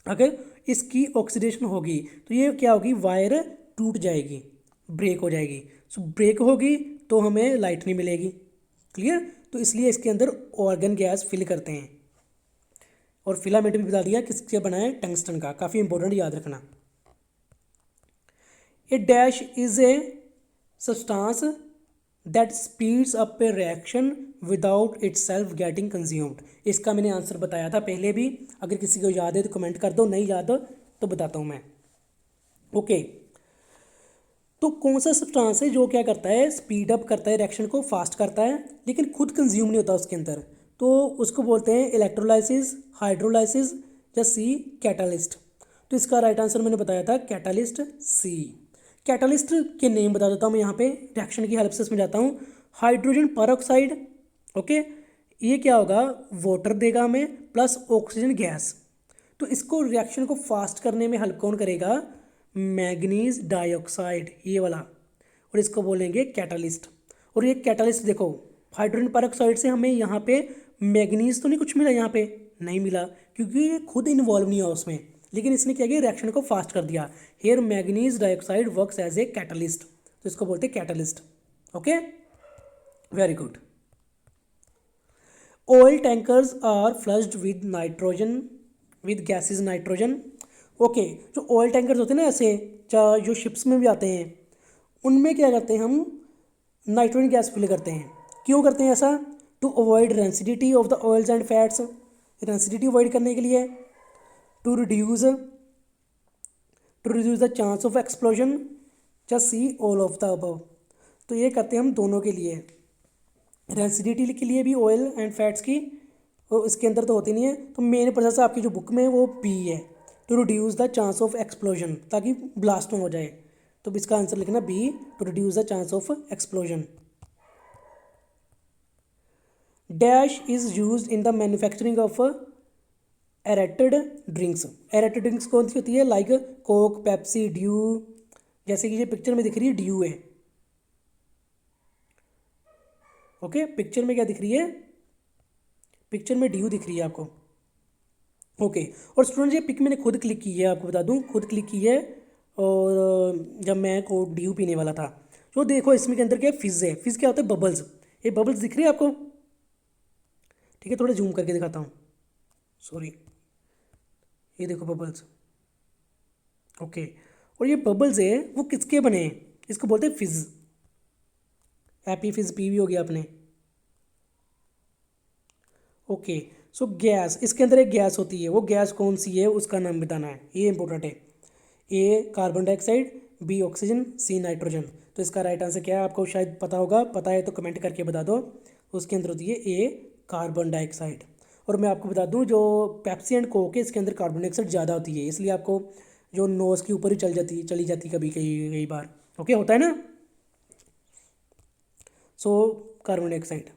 अगर इसकी ऑक्सीडेशन होगी तो ये क्या होगी, वायर टूट जाएगी, ब्रेक हो जाएगी। सो ब्रेक होगी तो हमें लाइट नहीं मिलेगी। क्लियर, तो इसलिए इसके अंदर ऑर्गन गैस फिल करते हैं। और फिलामेंट भी बता दिया किससे बना है, टंगस्टन का, काफ़ी इंपॉर्टेंट, याद रखना। A dash is a substance that speeds up a reaction without itself getting consumed. इसका मैंने आंसर बताया था पहले भी, अगर किसी को याद है तो कमेंट कर दो, नहीं याद हो तो बताता हूँ मैं। ओके, तो कौन सा सब्सटेंस है जो क्या करता है, स्पीड अप करता है, रिएक्शन को फास्ट करता है, लेकिन खुद कंज्यूम नहीं होता उसके अंदर। तो उसको बोलते हैं इलेक्ट्रोलाइसिस, हाइड्रोलाइसिस या सी कैटालिस्ट। तो इसका राइट आंसर मैंने बताया था कैटालिस्ट, सी। कैटालिस्ट के नेम बता देता हूँ मैं यहाँ पे, रिएक्शन की हेल्प से समझाता हूँ। हाइड्रोजन परऑक्साइड, ओके, ये क्या होगा, वाटर देगा हमें प्लस ऑक्सीजन गैस। तो इसको रिएक्शन को फास्ट करने में हेल्प कौन करेगा, मैग्नीज डाइऑक्साइड, ये वाला, और इसको बोलेंगे कैटालिस्ट। और ये कैटालिस्ट देखो, हाइड्रोजन परऑक्साइड से हमें यहाँ पे मैग्नीज तो नहीं कुछ मिला, यहाँ पे नहीं मिला, क्योंकि ये खुद इन्वॉल्व नहीं हुआ उसमें, लेकिन इसने क्या किया, रिएक्शन को फास्ट कर दिया। Here manganese dioxide works as a catalyst, तो इसको बोलते हैं catalyst. Okay, very good. Oil tankers are flushed with nitrogen, with gases nitrogen. Okay, जो ऑयल टैंकर्स होते हैं ना ऐसे, चाहे जो शिप्स में भी आते हैं, उनमें क्या करते हैं हम, नाइट्रोजन गैस फिल करते हैं। क्यों करते हैं ऐसा, to avoid rancidity of the oils and fats, rancidity avoid करने के लिए, to reduce the chance of explosion, या C all of the above. तो ये करते हैं हम दोनों के लिए, रेंसिडिटी के लिए भी ऑयल एंड फैट्स की, वो इसके अंदर तो होती नहीं है। तो मेन प्रोसेस आपकी जो बुक में है वो बी है, to reduce the chance of explosion, ताकि ब्लास्ट ना हो जाए। तो इसका आंसर लिखना B, to reduce the chance of explosion. Dash is used in the manufacturing of aerated drinks. Aerated drinks कौन सी होती है, लाइक कोक, पेप्सी, ड्यू, जैसे कि ये पिक्चर में दिख रही है ड्यू है। ओके, पिक्चर में क्या दिख रही है, पिक्चर में ड्यू दिख रही है आपको। ओके, और स्टूडेंट ये पिक मैंने खुद क्लिक की है, आपको बता दूं, खुद क्लिक की है। और जब मैं को ड्यू पीने वाला था, तो देखो इसमें के अंदर क्या फिज़ है, फिज़ क्या होता है, बबल्स। ये बबल्स दिख रही है आपको, ठीक है, थोड़ा जूम करके दिखाता हूँ, सॉरी, ये देखो बबल्स। ओके, और ये बबल्स है वो किसके बने हैं, इसको बोलते हैं फिज़। हैप्पी फिज़ पी भी हो गया आपने। ओके, सो गैस, इसके अंदर एक गैस होती है, वो गैस कौन सी है उसका नाम बताना है, ये इंपॉर्टेंट है। A carbon dioxide, B oxygen, C nitrogen. तो इसका राइट आंसर क्या है आपको शायद पता होगा, पता है तो कमेंट करके बता दो। उसके अंदर होती है ए कार्बन डाइऑक्साइड। और मैं आपको बता दूं जो पेप्सी एंड कोक है इसके अंदर कार्बन डाइऑक्साइड ज़्यादा होती है, इसलिए आपको जो नोज़ के ऊपर ही चली जाती कभी कई कई बार। ओके होता है ना। सो carbon dioxide.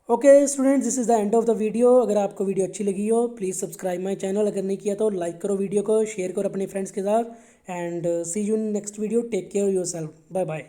Okay students, this is the end of the video. अगर आपको वीडियो अच्छी लगी हो प्लीज़ सब्सक्राइब माय चैनल, अगर नहीं किया तो लाइक करो वीडियो को, शेयर करो अपने फ्रेंड्स के साथ। And see you in next video. Take care yourself, bye bye.